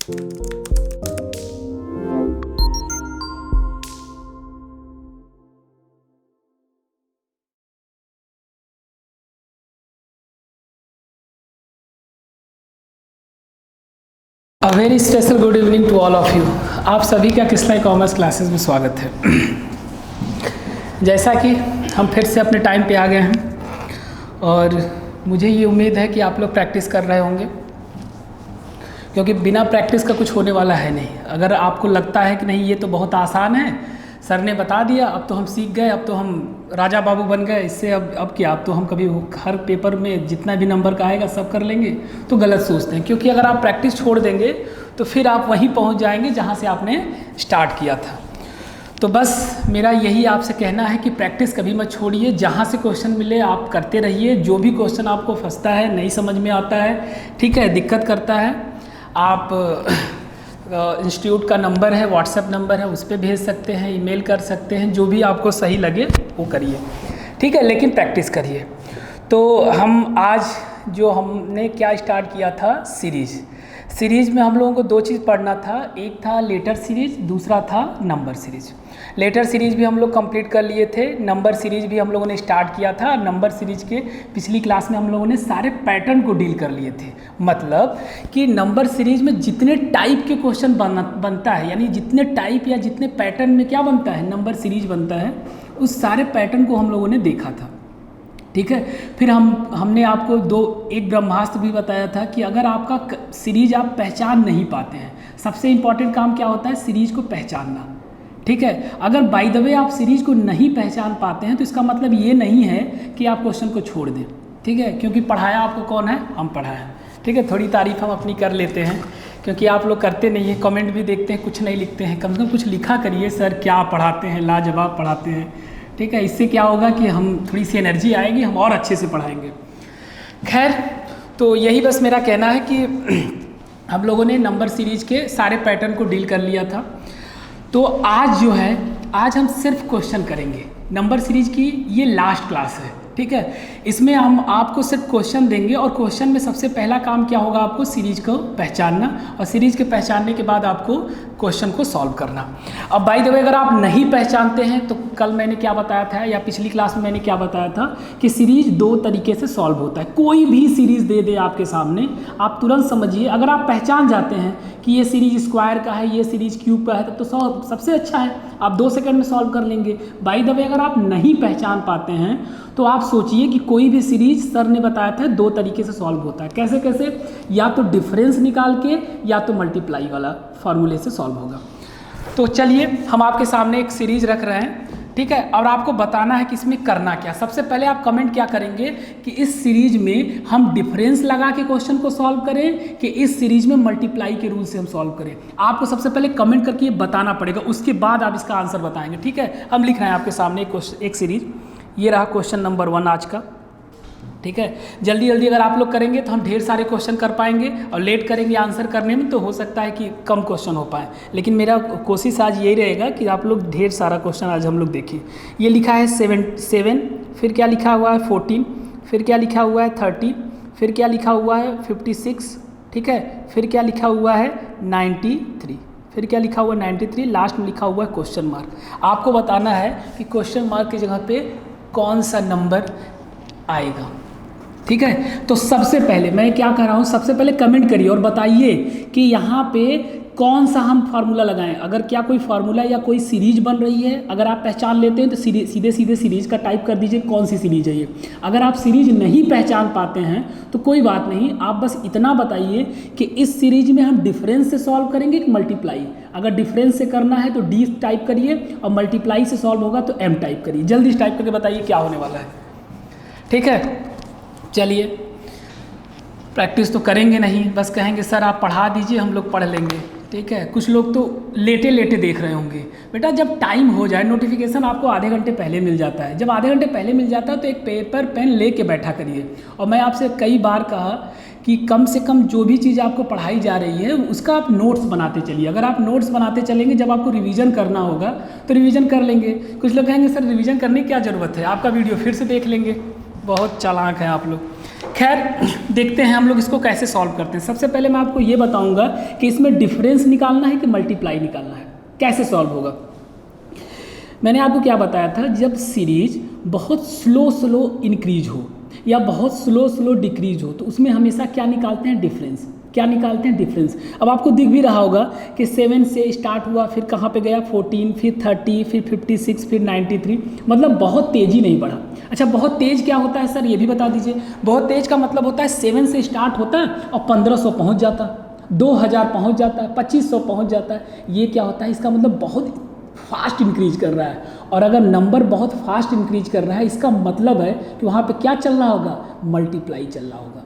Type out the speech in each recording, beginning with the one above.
A very special good evening to all of you. आप सभी का कृष्णा कॉमर्स क्लासेस में स्वागत है। जैसा कि हम फिर से अपने टाइम पे आ गए हैं और मुझे ये उम्मीद है कि आप लोग प्रैक्टिस कर रहे होंगे, क्योंकि बिना प्रैक्टिस का कुछ होने वाला है नहीं। अगर आपको लगता है कि नहीं ये तो बहुत आसान है, सर ने बता दिया, अब तो हम सीख गए, अब तो हम राजा बाबू बन गए, इससे अब क्या, अब तो हम कभी हर पेपर में जितना भी नंबर का आएगा सब कर लेंगे, तो गलत सोचते हैं। क्योंकि अगर आप प्रैक्टिस छोड़ देंगे तो फिर आप वहीं पहुंच जाएंगे जहां से आपने स्टार्ट किया था। तो बस मेरा यही आपसे कहना है कि प्रैक्टिस कभी मत छोड़िए। जहाँ से क्वेश्चन मिले आप करते रहिए। जो भी क्वेश्चन आपको फंसता है, नहीं समझ में आता है, ठीक है, दिक्कत करता है, आप इंस्टीट्यूट का नंबर है, व्हाट्सएप नंबर है, उस पर भेज सकते हैं, ईमेल कर सकते हैं, जो भी आपको सही लगे वो करिए, ठीक है, लेकिन प्रैक्टिस करिए। तो हम आज जो हमने क्या स्टार्ट किया था, सीरीज़ में हम लोगों को दो चीज़ पढ़ना था। एक था लेटर सीरीज़, दूसरा था नंबर सीरीज़। लेटर सीरीज़ भी हम लोग कंप्लीट कर लिए थे, नंबर सीरीज़ भी हम लोगों ने स्टार्ट किया था। नंबर सीरीज़ के पिछली क्लास में हम लोगों ने सारे पैटर्न को डील कर लिए थे। मतलब कि नंबर सीरीज़ में जितने टाइप के क्वेश्चन बनता है, यानी जितने टाइप या जितने पैटर्न में क्या बनता है, नंबर सीरीज़ बनता है, उस सारे पैटर्न को हम लोगों ने देखा था, ठीक है। फिर हमने आपको एक ब्रह्मास्त्र भी बताया था कि अगर आपका सीरीज आप पहचान नहीं पाते हैं, सबसे इम्पॉर्टेंट काम क्या होता है, सीरीज को पहचानना, ठीक है। अगर बाय द वे आप सीरीज को नहीं पहचान पाते हैं तो इसका मतलब ये नहीं है कि आप क्वेश्चन को छोड़ दें, ठीक है, क्योंकि पढ़ाया आपको कौन है, हम पढ़ाए हैं, ठीक है। थोड़ी तारीफ हम अपनी कर लेते हैं, क्योंकि आप लोग करते नहीं हैं, कमेंट भी देखते हैं, कुछ नहीं लिखते हैं। कम से कम कुछ लिखा करिए, सर क्या पढ़ाते हैं, लाजवाब पढ़ाते हैं, ठीक है। इससे क्या होगा कि हम थोड़ी सी एनर्जी आएगी, हम और अच्छे से पढ़ाएंगे। खैर, तो यही बस मेरा कहना है कि हम लोगों ने नंबर सीरीज के सारे पैटर्न को डील कर लिया था। तो आज जो है, आज हम सिर्फ क्वेश्चन करेंगे। नंबर सीरीज की ये लास्ट क्लास है, ठीक है। इसमें हम आपको सिर्फ क्वेश्चन देंगे और क्वेश्चन में सबसे पहला काम क्या होगा, आपको सीरीज को पहचानना, और सीरीज के पहचानने के बाद आपको क्वेश्चन को सॉल्व करना। अब बाय द वे अगर आप नहीं पहचानते हैं तो कल मैंने क्या बताया था, या पिछली क्लास में मैंने क्या बताया था कि सीरीज दो तरीके से सॉल्व होता है। कोई भी सीरीज दे दे आपके सामने, आप तुरंत समझिए, अगर आप पहचान जाते हैं कि ये सीरीज स्क्वायर का है, ये सीरीज क्यूब का है, तब तो सबसे अच्छा है, आप 2 सेकंड में सॉल्व कर लेंगे। बाय द वे अगर आप नहीं पहचान पाते हैं तो आप सोचिए कि कोई भी सीरीज, सर ने बताया था 2 तरीके से सॉल्व होता है। कैसे कैसे, या तो डिफरेंस निकाल के या तो मल्टीप्लाई वाला फार्मूले से सॉल्व होगा। तो चलिए हम आपके सामने एक सीरीज रख रहे हैं, ठीक है, और आपको बताना है कि इसमें करना क्या। सबसे पहले आप कमेंट क्या करेंगे कि इस सीरीज में हम डिफरेंस लगा के क्वेश्चन को सॉल्व करें कि इस सीरीज में मल्टीप्लाई के रूल से हम सॉल्व करें। आपको सबसे पहले कमेंट करके ये बताना पड़ेगा, उसके बाद आप इसका आंसर बताएंगे, ठीक है। हम लिख रहे हैं आपके सामने एक सीरीज, ये रहा क्वेश्चन नंबर 1 आज का, ठीक है। जल्दी जल्दी अगर आप लोग करेंगे तो हम ढेर सारे क्वेश्चन कर पाएंगे, और लेट करेंगे आंसर करने में तो हो सकता है कि कम क्वेश्चन हो पाए। लेकिन मेरा कोशिश आज यही रहेगा कि आप लोग ढेर सारा क्वेश्चन आज हम लोग देखें। ये लिखा है 7, फिर क्या लिखा हुआ है 14, फिर क्या लिखा हुआ है 30, फिर क्या लिखा हुआ है 56, ठीक है, फिर क्या लिखा हुआ है 93, फिर क्या लिखा हुआ है 93, लास्ट में लिखा हुआ है क्वेश्चन मार्क। आपको बताना है कि क्वेश्चन मार्क की जगह पे कौन सा नंबर आएगा, ठीक है। तो सबसे पहले मैं क्या कर रहा हूँ, सबसे पहले कमेंट करिए और बताइए कि यहाँ पे कौन सा हम फार्मूला लगाएं। अगर क्या कोई फार्मूला या कोई सीरीज बन रही है, अगर आप पहचान लेते हैं तो सीधे सीधे सीरीज का टाइप कर दीजिए, कौन सी सीरीज है ये। अगर आप सीरीज नहीं पहचान पाते हैं तो कोई बात नहीं, आप बस इतना बताइए कि इस सीरीज में हम डिफरेंस से सॉल्व करेंगे कि मल्टीप्लाई। अगर डिफरेंस से करना है तो डी टाइप करिए, और मल्टीप्लाई से सॉल्व होगा तो एम टाइप करिए। जल्दी टाइप करके बताइए क्या होने वाला है, ठीक है। चलिए, प्रैक्टिस तो करेंगे नहीं, बस कहेंगे सर आप पढ़ा दीजिए, हम लोग पढ़ लेंगे, ठीक है। कुछ लोग तो लेटे लेटे देख रहे होंगे। बेटा जब टाइम हो जाए, नोटिफिकेशन आपको आधे घंटे पहले मिल जाता है, जब आधे घंटे पहले मिल जाता है तो एक पेपर पेन लेके बैठा करिए। और मैं आपसे कई बार कहा कि कम से कम जो भी चीज़ आपको पढ़ाई जा रही है उसका आप नोट्स बनाते चलिए। अगर आप नोट्स बनाते चलेंगे, जब आपको रिवीजन करना होगा तो रिवीजन कर लेंगे। कुछ लोग कहेंगे सर रिवीजन करने की क्या ज़रूरत है, आपका वीडियो फिर से देख लेंगे। बहुत चालाक हैं आप लोग। खैर देखते हैं हम लोग इसको कैसे सॉल्व करते हैं। सबसे पहले मैं आपको ये बताऊंगा कि इसमें डिफरेंस निकालना है कि मल्टीप्लाई निकालना है, कैसे सॉल्व होगा। मैंने आपको क्या बताया था, जब सीरीज बहुत स्लो इंक्रीज हो या बहुत स्लो डिक्रीज हो तो उसमें हमेशा क्या निकालते हैं, डिफरेंस। क्या निकालते हैं, डिफरेंस। अब आपको दिख भी रहा होगा कि 7 से स्टार्ट हुआ, फिर कहाँ पे गया 14, फिर 30, फिर 56, फिर 93, मतलब बहुत तेज़ी नहीं बढ़ा। अच्छा, बहुत तेज़ क्या होता है सर, ये भी बता दीजिए। बहुत तेज़ का मतलब होता है 7 से स्टार्ट होता है और 1500 पहुँच जाता है, 2000 पहुँच जाता है, 2500 पहुँच जाता है। ये क्या होता है, इसका मतलब बहुत फास्ट इंक्रीज कर रहा है। और अगर नंबर बहुत फास्ट इंक्रीज कर रहा है, इसका मतलब है कि वहाँ पे क्या चल रहा होगा, मल्टीप्लाई चल रहा होगा।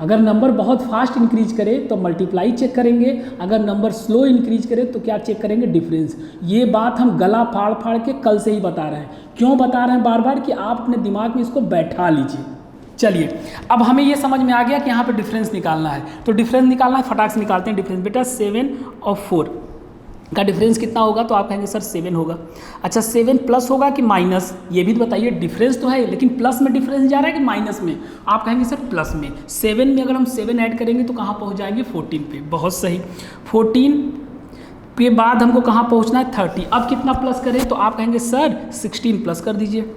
अगर नंबर बहुत फास्ट इंक्रीज करे तो मल्टीप्लाई चेक करेंगे, अगर नंबर स्लो इंक्रीज करे तो क्या चेक करेंगे, डिफरेंस। ये बात हम गला फाड़ फाड़ के कल से ही बता रहे हैं। क्यों बता रहे हैं बार बार, कि आप अपने दिमाग में इसको बैठा लीजिए। चलिए, अब हमें ये समझ में आ गया कि यहाँ पे डिफरेंस निकालना है, तो डिफरेंस निकालना है, फटाक से निकालते हैं डिफरेंस। बेटा 7 और 4 का डिफरेंस कितना होगा, तो आप कहेंगे सर 7 होगा। अच्छा, 7 प्लस होगा कि माइनस, ये भी बताइए। डिफरेंस तो है लेकिन प्लस में डिफरेंस जा रहा है कि माइनस में, आप कहेंगे सर प्लस में। 7 में अगर हम 7 ऐड करेंगे तो कहाँ पहुँच जाएंगे, 14 पे। बहुत सही, 14 के बाद हमको कहाँ पहुँचना है, 30। अब कितना प्लस करें, तो आप कहेंगे सर 16 प्लस कर दीजिए।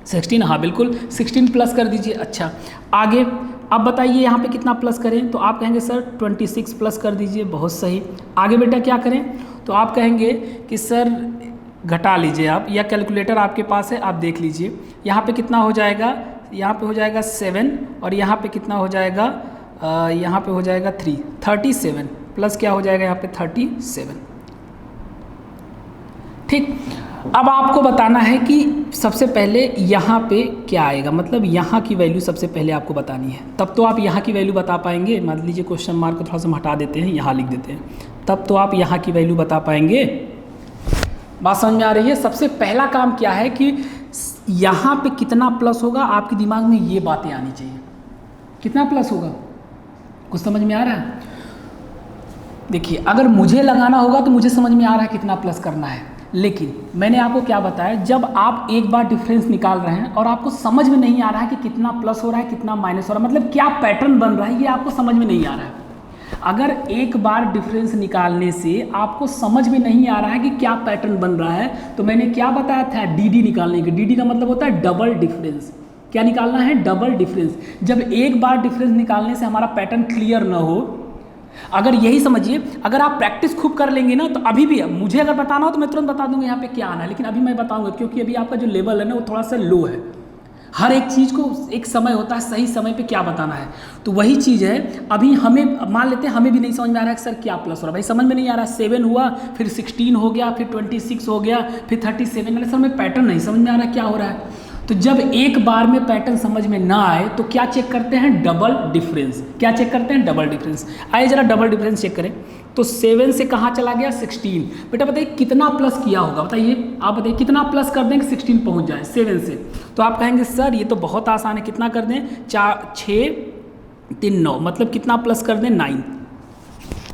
16, हाँ बिल्कुल 16 प्लस कर दीजिए। अच्छा, आगे अब बताइए यहाँ पे कितना प्लस करें, तो आप कहेंगे सर 26 प्लस कर दीजिए। बहुत सही। आगे बेटा क्या करें, तो आप कहेंगे कि सर घटा लीजिए आप, या कैलकुलेटर आपके पास है आप देख लीजिए। यहाँ पे कितना हो जाएगा, यहाँ पे हो जाएगा 7 और यहाँ पे कितना हो जाएगा, यहाँ पे हो जाएगा 3, 37 प्लस क्या हो जाएगा यहाँ पे 37। ठीक, अब आपको बताना है कि सबसे पहले यहाँ पे क्या आएगा, मतलब यहाँ की वैल्यू सबसे पहले आपको बतानी है, तब तो आप यहाँ की वैल्यू बता पाएंगे। मान लीजिए क्वेश्चन मार्क को थोड़ा सा हटा देते हैं, यहाँ लिख देते हैं, तब तो आप यहाँ की वैल्यू बता पाएंगे। बात समझ में आ रही है। सबसे पहला काम क्या है कि यहाँ पे कितना प्लस होगा, आपके दिमाग में ये बातें आनी चाहिए। कितना प्लस होगा, कुछ समझ में आ रहा है। देखिए, अगर मुझे लगाना होगा तो मुझे समझ में आ रहा है कितना प्लस करना है, लेकिन मैंने आपको क्या बताया, जब आप एक बार डिफरेंस निकाल रहे हैं और आपको समझ में नहीं आ रहा है कि कितना प्लस हो रहा है कितना माइनस हो रहा है, मतलब क्या पैटर्न बन रहा है, ये आपको समझ में नहीं आ रहा है। अगर एक बार डिफरेंस निकालने से आपको समझ में नहीं आ रहा है कि क्या पैटर्न बन रहा है, तो मैंने क्या बताया था, डीडी निकालने की। डीडी का मतलब होता है डबल डिफरेंस। क्या निकालना है, डबल डिफरेंस। जब एक बार डिफरेंस निकालने से हमारा पैटर्न क्लियर ना हो, अगर यही समझिए, अगर आप प्रैक्टिस खूब कर लेंगे ना, तो अभी भी मुझे अगर बताना हो तो मैं तुरंत बता दूंगा यहाँ पे क्या आना है, लेकिन अभी मैं बताऊंगा क्योंकि अभी आपका जो लेवल है ना वो थोड़ा सा लो है। हर एक चीज़ को एक समय होता है, सही समय पे क्या बताना है, तो वही चीज़ है। अभी हमें मान लेते हैं हमें भी नहीं समझ में आ रहा है कि सर क्या प्लस हो रहा है, भाई समझ में नहीं आ रहा है। 7 हुआ, फिर 16 हो गया, फिर 26 हो गया, फिर 37, मतलब सर हमें पैटर्न नहीं समझ में आ रहा है क्या हो रहा है। तो जब एक बार में पैटर्न समझ में ना आए तो क्या चेक करते हैं, डबल डिफरेंस। क्या चेक करते हैं, डबल डिफरेंस। आइए जरा डबल डिफरेंस चेक करें। तो 7 से कहाँ चला गया, 16। बेटा बताइए कितना प्लस किया होगा, बताइए आप, बताइए कितना प्लस कर दें कि 16 पहुँच जाए 7 से। तो आप कहेंगे सर ये तो बहुत आसान है, कितना कर दें, 4 6 3 9, मतलब कितना प्लस कर दें, 9।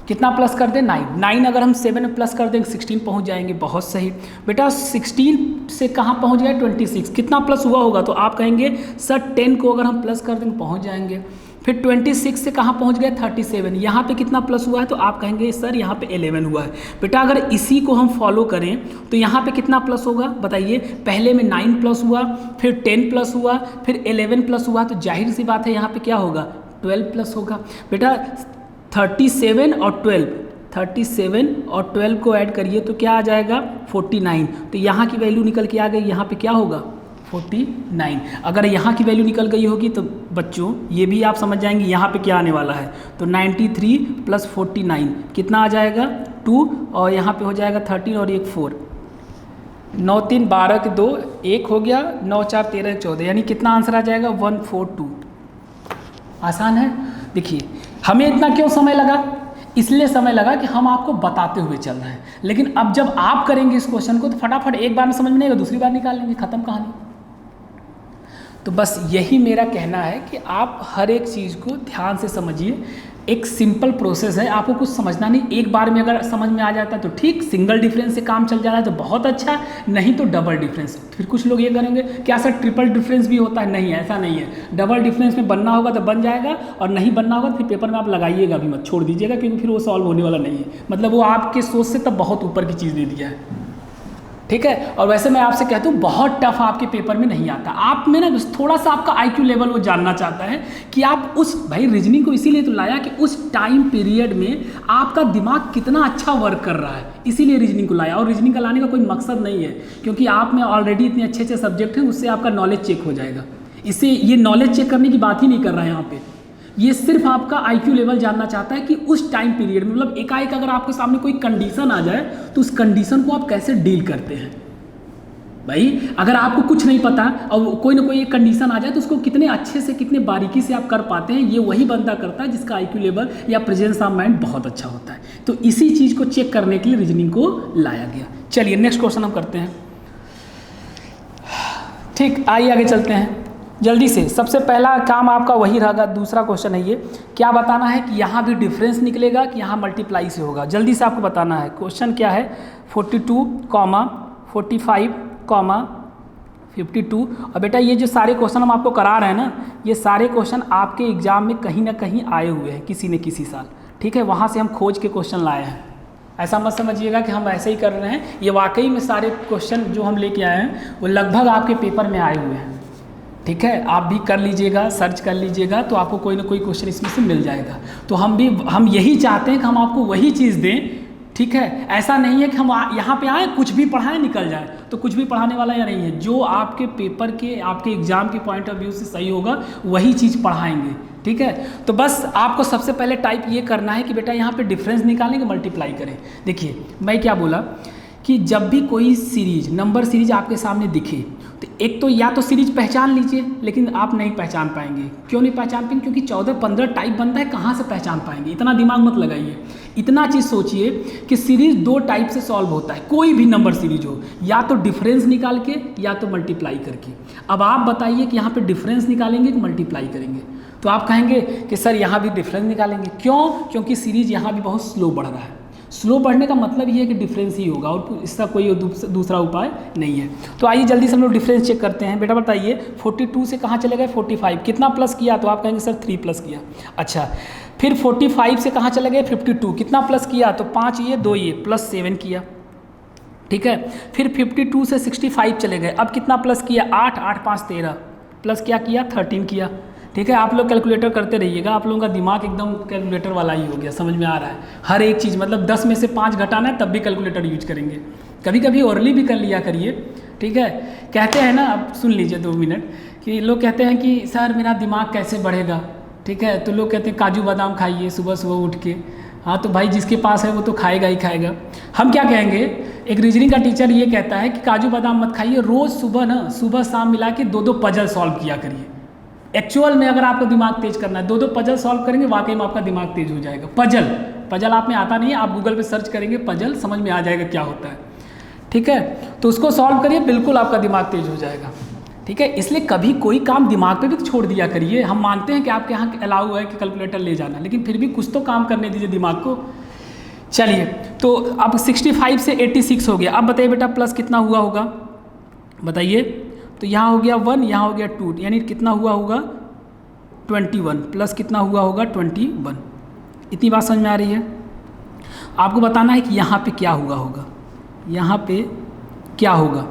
कितना प्लस कर दें, 9। 9 अगर हम 7 में प्लस कर दें 16 पहुंच जाएंगे। बहुत सही बेटा, 16 से कहाँ पहुंच गए, 26। कितना प्लस हुआ होगा, तो आप कहेंगे सर 10 को अगर हम प्लस कर दें पहुंच जाएंगे। फिर 26 से कहाँ पहुंच गए, 37। यहाँ पे कितना प्लस हुआ है, तो आप कहेंगे सर यहाँ पे 11 हुआ है। बेटा अगर इसी को हम फॉलो करें तो यहाँ पे कितना प्लस होगा, बताइए। पहले में 9 प्लस हुआ, फिर 10 प्लस हुआ, फिर 11 प्लस हुआ, तो जाहिर सी बात है यहाँ पे क्या होगा, 12 प्लस होगा। बेटा 37 और 12, 37 और 12 को ऐड करिए तो क्या आ जाएगा, 49। तो यहाँ की वैल्यू निकल के आ गई, यहाँ पे क्या होगा, 49। अगर यहाँ की वैल्यू निकल गई होगी तो बच्चों ये भी आप समझ जाएंगे यहाँ पे क्या आने वाला है। तो 93 प्लस 49 कितना आ जाएगा, 2, और यहाँ पे हो जाएगा 13 और 1 4, 9 3 12 के 2 1 हो गया, 9 4 13 14, यानी कितना आंसर आ जाएगा, 142। आसान है। देखिए हमें इतना क्यों समय लगा, इसलिए समय लगा कि हम आपको बताते हुए चल रहे हैं, लेकिन अब जब आप करेंगे इस क्वेश्चन को तो फटाफट एक बार में समझ में नहीं आएगा, दूसरी बार निकाल लेंगे, खत्म कहानी। तो बस यही मेरा कहना है कि आप हर एक चीज़ को ध्यान से समझिए। एक सिंपल प्रोसेस है, आपको कुछ समझना नहीं, एक बार में अगर समझ में आ जाता है तो ठीक, सिंगल डिफरेंस से काम चल जा रहा है तो बहुत अच्छा, नहीं तो डबल डिफरेंस। फिर कुछ लोग ये करेंगे क्या सर ट्रिपल डिफरेंस भी होता है? नहीं, ऐसा नहीं है। डबल डिफरेंस में बनना होगा तो बन जाएगा, और नहीं बनना होगा तो फिर पेपर में आप लगाइएगा भी मत, छोड़ दीजिएगा, क्योंकि फिर वो सॉल्व होने वाला नहीं है। मतलब वो आपके सोच से तब बहुत ऊपर की चीज़ दे दिया है, ठीक है। और वैसे मैं आपसे कहता हूँ बहुत टफ आपके पेपर में नहीं आता, आप में ना थोड़ा सा आपका IQ लेवल वो जानना चाहता है कि आप उस, भाई रीजनिंग को इसीलिए तो लाया कि उस टाइम पीरियड में आपका दिमाग कितना अच्छा वर्क कर रहा है, इसीलिए रीजनिंग को लाया। और रीजनिंग का लाने का कोई मकसद नहीं है, क्योंकि आप में ऑलरेडी इतने अच्छे अच्छे सब्जेक्ट हैं, उससे आपका नॉलेज चेक हो जाएगा। इससे ये नॉलेज चेक करने की बात ही नहीं कर रहा है यहाँ पे, ये सिर्फ आपका IQ लेवल जानना चाहता है कि उस टाइम पीरियड में, मतलब एकाएक अगर आपके सामने कोई कंडीशन आ जाए तो उस कंडीशन को आप कैसे डील करते हैं। भाई अगर आपको कुछ नहीं पता और कोई ना कोई एक कंडीशन आ जाए तो उसको कितने अच्छे से, कितने बारीकी से आप कर पाते हैं, ये वही बंदा करता है जिसका IQ लेवल या प्रेजेंस ऑफ माइंड बहुत अच्छा होता है। तो इसी चीज़ को चेक करने के लिए रीजनिंग को लाया गया। चलिए नेक्स्ट क्वेश्चन हम करते हैं। ठीक, आइए आगे चलते हैं जल्दी से। सबसे पहला काम आपका वही रहेगा, दूसरा क्वेश्चन है ये, क्या बताना है कि यहाँ भी डिफरेंस निकलेगा कि यहाँ मल्टीप्लाई से होगा। जल्दी से आपको बताना है। क्वेश्चन क्या है, 42, 45, 52। और बेटा ये जो सारे क्वेश्चन हम आपको करा रहे हैं ना, ये सारे क्वेश्चन आपके एग्जाम में कहीं ना कहीं आए हुए हैं किसी न किसी साल, ठीक है। वहाँ से हम खोज के क्वेश्चन लाए हैं, ऐसा मत समझिएगा कि हम ऐसे ही कर रहे हैं। ये वाकई में सारे क्वेश्चन जो हम लेके आए हैं वो लगभग आपके पेपर में आए हुए हैं, ठीक है। आप भी कर लीजिएगा, सर्च कर लीजिएगा तो आपको कोई ना कोई क्वेश्चन इसमें से मिल जाएगा। तो हम यही चाहते हैं कि हम आपको वही चीज़ दें, ठीक है। ऐसा नहीं है कि हम यहाँ पे आए कुछ भी पढ़ाएं निकल जाए, तो कुछ भी पढ़ाने वाला या नहीं है। जो आपके पेपर के, आपके एग्जाम के पॉइंट ऑफ व्यू से सही होगा वही चीज़ पढ़ाएंगे, ठीक है। तो बस आपको सबसे पहले टाइप ये करना है कि बेटा यहाँ पे डिफरेंस निकालेंगे, मल्टीप्लाई करें। देखिए मैं क्या बोला कि जब भी कोई सीरीज, नंबर सीरीज आपके सामने दिखे तो एक तो या तो सीरीज पहचान लीजिए, लेकिन आप नहीं पहचान पाएंगे। क्यों नहीं पहचान पाएंगे? क्योंकि 14-15 टाइप बनता है, कहाँ से पहचान पाएंगे? इतना दिमाग मत लगाइए, इतना चीज़ सोचिए कि सीरीज 2 टाइप से सॉल्व होता है, कोई भी नंबर सीरीज हो, या तो डिफरेंस निकाल के या तो मल्टीप्लाई करके। अब आप बताइए कि यहाँ पे डिफरेंस निकालेंगे कि मल्टीप्लाई करेंगे? तो आप कहेंगे कि सर यहाँ भी डिफरेंस निकालेंगे। क्यों? क्योंकि सीरीज यहाँ भी बहुत स्लो बढ़ रहा है। स्लो बढ़ने का मतलब ये है कि डिफरेंस ही होगा और इसका कोई दूसरा उपाय नहीं है। तो आइए जल्दी से हम लोग डिफरेंस चेक करते हैं। बेटा बताइए 42 से कहाँ चले गए 45, कितना प्लस किया? तो आप कहेंगे सर 3 प्लस किया। अच्छा, फिर 45 से कहाँ चले गए 52, कितना प्लस किया? तो 5 ये 2 ये प्लस 7 किया, ठीक है। फिर 52 से 65 चले गए, अब कितना प्लस किया? 8, 8 5 13, प्लस क्या किया? 13 किया, ठीक है। आप लोग कैलकुलेटर करते रहिएगा, आप लोगों का दिमाग एकदम कैलकुलेटर वाला ही हो गया, समझ में आ रहा है हर एक चीज़। मतलब 10 में से 5 घटाना है तब भी कैलकुलेटर यूज करेंगे, कभी कभी ओरली भी कर लिया करिए, ठीक है। कहते हैं ना, अब सुन लीजिए 2 मिनट, कि लोग कहते हैं कि सर मेरा दिमाग कैसे बढ़ेगा, ठीक है। तो लोग कहते हैं काजू बादाम खाइए सुबह सुबह उठ के। हाँ तो भाई जिसके पास है वो तो खाएगा ही खाएगा। हम क्या कहेंगे, एक रीजनिंग का टीचर ये कहता है कि काजू बादाम मत खाइए, रोज़ सुबह ना, सुबह शाम मिला के 2-2 पजल सॉल्व किया करिए। एक्चुअल में अगर आपको दिमाग तेज करना है 2-2 पजल सॉल्व करेंगे, वाकई में आपका दिमाग तेज हो जाएगा। पजल आप में आता नहीं है, आप गूगल पे सर्च करेंगे पजल, समझ में आ जाएगा क्या होता है, ठीक है। तो उसको सॉल्व करिए, बिल्कुल आपका दिमाग तेज हो जाएगा, ठीक है। इसलिए कभी कोई काम दिमाग पे भी छोड़ दिया करिए। हम मानते हैं कि आपके यहाँ अलाउ है कि कैलकुलेटर ले जाना, लेकिन फिर भी कुछ तो काम करने दीजिए दिमाग को। चलिए, तो अब 65 से 86 हो गया। अब बताइए बेटा प्लस कितना हुआ होगा, बताइए। तो यहाँ हो गया 1, यहाँ हो गया 2, यानी कितना हुआ होगा 21, प्लस कितना हुआ होगा 21। इतनी बात समझ में आ रही है? आपको बताना है कि यहाँ पे क्या हुआ होगा, यहाँ पे क्या होगा,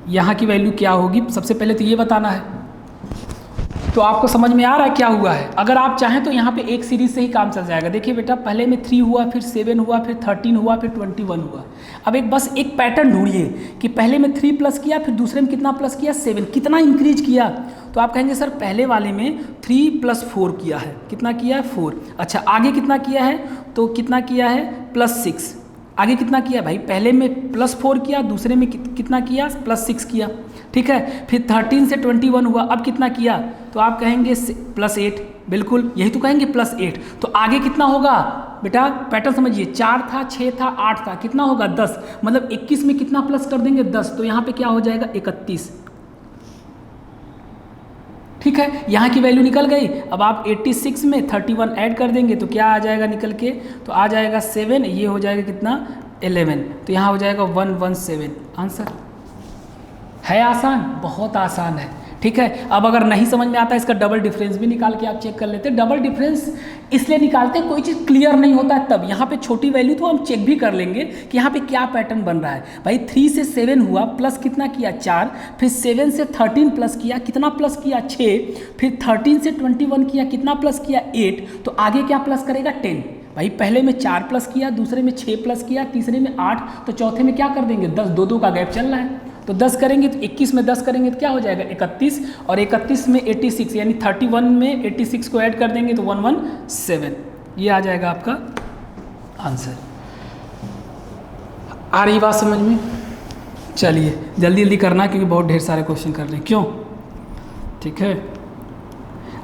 यहाँ की वैल्यू क्या होगी, सबसे पहले तो ये बताना है। तो आपको समझ में आ रहा है क्या हुआ है? अगर आप चाहें तो यहाँ पे एक सीरीज से ही काम चल जाएगा। देखिए बेटा, पहले में 3 हुआ, फिर 7 हुआ, फिर 13 हुआ, फिर 21 हुआ। अब बस एक पैटर्न ढूंढिए कि पहले में 3 प्लस किया, फिर दूसरे में कितना प्लस किया 7, कितना इंक्रीज किया? तो आप कहेंगे सर पहले वाले में 3 + 4 किया है, कितना किया है 4। अच्छा, आगे कितना किया है? तो कितना किया है +6। आगे कितना किया भाई? पहले में +4 किया, दूसरे में कितना किया +6 किया, ठीक है। फिर 13 से 21 हुआ, अब कितना किया? तो आप कहेंगे +8, बिल्कुल यही तो कहेंगे +8। तो आगे कितना होगा बेटा? पैटर्न समझिए, 4 था, 6 था, 8 था, कितना होगा 10। मतलब 21 में कितना प्लस कर देंगे 10, तो यहाँ पे क्या हो जाएगा 31। ठीक है, यहाँ की वैल्यू निकल गई। अब आप 86 में 31 ऐड कर देंगे तो क्या आ जाएगा निकल के, तो आ जाएगा 7, ये हो जाएगा कितना 11, तो यहाँ हो जाएगा 117। आंसर है आसान, बहुत आसान है। ठीक है, अब अगर नहीं समझ में आता है इसका डबल डिफरेंस भी निकाल के आप चेक कर लेते हैं। डबल डिफरेंस इसलिए निकालते हैं कोई चीज़ क्लियर नहीं होता है तब। यहाँ पे छोटी वैल्यू तो हम चेक भी कर लेंगे कि यहाँ पे क्या पैटर्न बन रहा है। भाई 3 से 7 हुआ, प्लस कितना किया 4, फिर 7 से 13 प्लस किया, कितना प्लस किया 6, फिर 13 से 21 किया, कितना प्लस किया 8, तो आगे क्या प्लस करेगा 10। भाई पहले में 4 प्लस किया, दूसरे में 6 प्लस किया, तीसरे में 8, तो चौथे में क्या कर देंगे 10, 2 का गैप चल रहा है तो 10 करेंगे, तो 21 में 10 करेंगे तो क्या हो जाएगा 31, और 31 में 86 यानी 31 में 86 को ऐड कर देंगे तो 117, ये आ जाएगा आपका आंसर। आ रही बात समझ में? चलिए जल्दी जल्दी करना क्योंकि बहुत ढेर सारे क्वेश्चन कर रहे हैं। क्यों? ठीक है,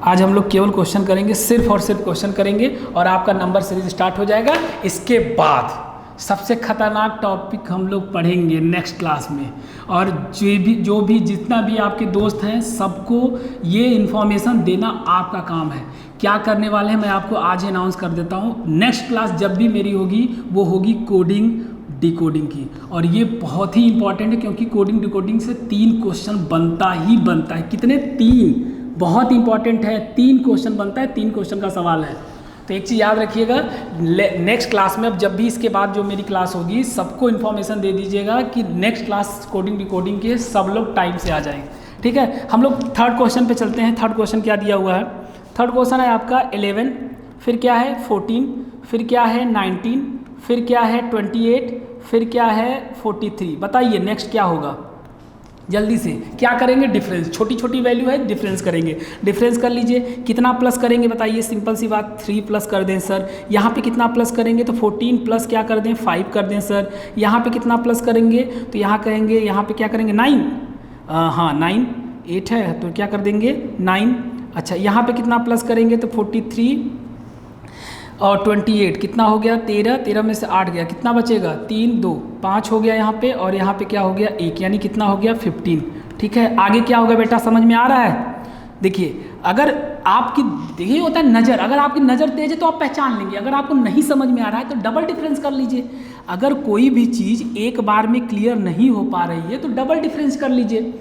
आज हम लोग केवल क्वेश्चन करेंगे, सिर्फ और सिर्फ क्वेश्चन करेंगे और आपका नंबर सीरीज स्टार्ट हो जाएगा। इसके बाद सबसे खतरनाक टॉपिक हम लोग पढ़ेंगे नेक्स्ट क्लास में, और जो भी जितना भी आपके दोस्त हैं सबको ये इन्फॉर्मेशन देना आपका काम है। क्या करने वाले हैं मैं आपको आज ही अनाउंस कर देता हूँ। नेक्स्ट क्लास जब भी मेरी होगी वो होगी कोडिंग डिकोडिंग की, और ये बहुत ही इंपॉर्टेंट है क्योंकि कोडिंग डिकोडिंग से 3 क्वेश्चन बनता ही बनता है। कितने? 3, बहुत इंपॉर्टेंट है, 3 क्वेश्चन बनता है, 3 क्वेश्चन का सवाल है। तो एक चीज़ याद रखिएगा, नेक्स्ट क्लास में अब जब भी इसके बाद जो मेरी क्लास होगी सबको इन्फॉर्मेशन दे दीजिएगा कि नेक्स्ट क्लास कोडिंग डिकोडिंग के सब लोग टाइम से आ जाएंगे। ठीक है, हम लोग थर्ड क्वेश्चन पे चलते हैं। थर्ड क्वेश्चन क्या दिया हुआ है? थर्ड क्वेश्चन है आपका 11, फिर क्या है 14, फिर क्या है 19, फिर क्या है 28, फिर क्या है 43। बताइए नेक्स्ट क्या होगा? जल्दी से क्या करेंगे? डिफरेंस, छोटी छोटी वैल्यू है, डिफरेंस करेंगे। डिफरेंस कर लीजिए, कितना प्लस करेंगे बताइए? सिंपल सी बात, 3 प्लस कर दें सर। यहाँ पे कितना प्लस करेंगे? तो 14 प्लस क्या कर दें? 5 कर दें सर। यहाँ पे कितना प्लस करेंगे? तो यहाँ कहेंगे, यहाँ पे क्या करेंगे? 9, हाँ 9, 8 है तो क्या कर देंगे 9। अच्छा यहाँ पे कितना प्लस करेंगे? तो 43 और 28 कितना हो गया? 13, 13 में से 8 गया, कितना बचेगा? 3, 2, 5 हो गया यहाँ पे, और यहाँ पे क्या हो गया? 1, यानी कितना हो गया? 15। ठीक है, आगे क्या होगा बेटा? समझ में आ रहा है? देखिए अगर आपकी, देखिए होता है नज़र, अगर आपकी नज़र तेज है तो आप पहचान लेंगे। अगर आपको नहीं समझ में आ रहा है तो डबल डिफरेंस कर लीजिए। अगर कोई भी चीज़ एक बार में क्लियर नहीं हो पा रही है तो डबल डिफरेंस कर लीजिए।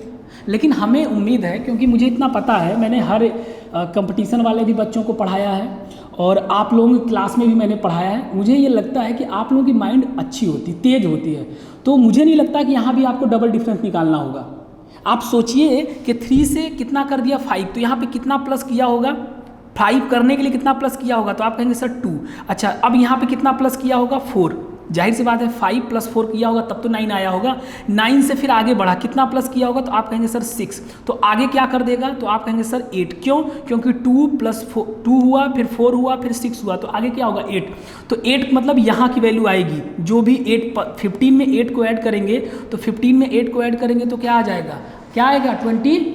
लेकिन हमें उम्मीद है, क्योंकि मुझे इतना पता है, मैंने हर कंपटीशन वाले भी बच्चों को पढ़ाया है और आप लोगों की क्लास में भी मैंने पढ़ाया है, मुझे ये लगता है कि आप लोगों की माइंड अच्छी होती, तेज़ होती है, तो मुझे नहीं लगता कि यहाँ भी आपको डबल डिफरेंस निकालना होगा। आप सोचिए कि 3 से कितना कर दिया 5, तो यहाँ पे कितना प्लस किया होगा? 5 करने के लिए कितना प्लस किया होगा? तो आप कहेंगे सर 2। अच्छा अब यहाँ पे कितना प्लस किया होगा? 4। जाहिर सी बात है 5 + 4 किया होगा तब तो 9 आया होगा। 9 से फिर आगे बढ़ा, कितना प्लस किया होगा? तो आप कहेंगे सर 6। तो आगे क्या कर देगा? तो आप कहेंगे सर 8। क्यों? क्योंकि 2 + 4, 2 हुआ, फिर 4 हुआ, फिर 6 हुआ, तो आगे क्या होगा? 8। तो 8 मतलब यहाँ की वैल्यू आएगी, जो भी 15 में 8 को ऐड करेंगे, तो 15 में 8 को ऐड करेंगे तो क्या आ जाएगा? क्या आएगा? 23।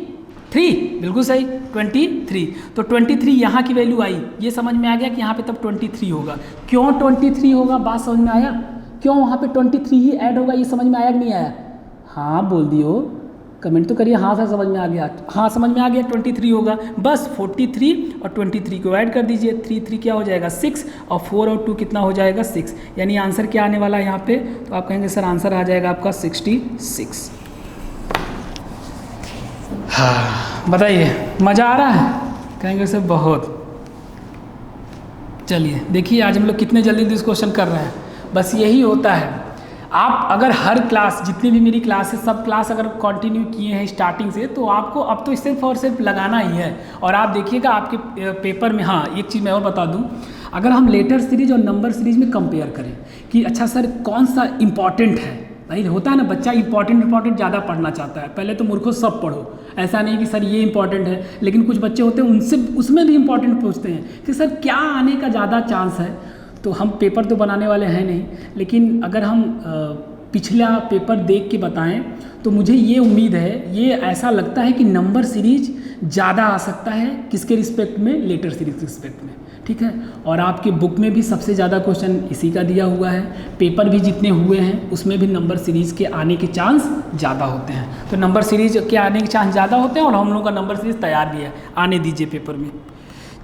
बिल्कुल सही, 23। तो 23 यहाँ की वैल्यू आई, ये समझ में आ गया कि यहाँ पे तब 23 होगा। क्यों 23 होगा? बात समझ में आया? क्यों वहाँ पे 23 ही ऐड होगा, ये समझ में आया कि नहीं आया? हाँ बोल दियो, कमेंट तो करिए। हाँ सर समझ में आ गया, हाँ समझ में आ गया, 23 होगा। बस 43 और 23 को ऐड कर दीजिए, 3 क्या हो जाएगा? 6, और 4 और 2 कितना हो जाएगा? 6। यानी आंसर क्या आने वाला है यहाँ पे? तो आप कहेंगे सर आंसर आ जाएगा आपका 66। हाँ बताइए, मज़ा आ रहा है? कहेंगे सर बहुत। चलिए देखिए आज हम लोग कितने जल्दी इस क्वेश्चन कर रहे हैं। बस यही होता है, आप अगर हर क्लास, जितनी भी मेरी क्लास है, सब क्लास अगर कंटिन्यू किए हैं स्टार्टिंग से, तो आपको अब तो सिर्फ और सिर्फ लगाना ही है। और आप देखिएगा आपके पेपर में, हाँ एक चीज़ मैं और बता दूं, अगर हम लेटर सीरीज और नंबर सीरीज में कंपेयर करें कि अच्छा सर कौन सा इंपॉर्टेंट है, भाई होता है ना बच्चा इंपॉर्टेंट ज़्यादा पढ़ना चाहता है। पहले तो मूर्खों सब पढ़ो, ऐसा नहीं कि सर ये इंपॉर्टेंट है, लेकिन कुछ बच्चे होते हैं उनसे उसमें भी इंपॉर्टेंट पूछते हैं कि सर क्या आने का ज़्यादा चांस है। तो हम पेपर तो बनाने वाले हैं नहीं, लेकिन अगर हम पिछला पेपर देख के बताएं तो मुझे ये उम्मीद है, ये ऐसा लगता है कि नंबर सीरीज ज़्यादा आ सकता है किसके रिस्पेक्ट में, लेटर सीरीज के रिस्पेक्ट में, ठीक है। और आपके बुक में भी सबसे ज़्यादा क्वेश्चन इसी का दिया हुआ है, पेपर भी जितने हुए हैं उसमें भी नंबर सीरीज़ के आने के चांस ज़्यादा होते हैं। तो नंबर सीरीज के आने के चांस ज़्यादा होते हैं और हम लोगों का नंबर सीरीज तैयार भी है, आने दीजिए पेपर में।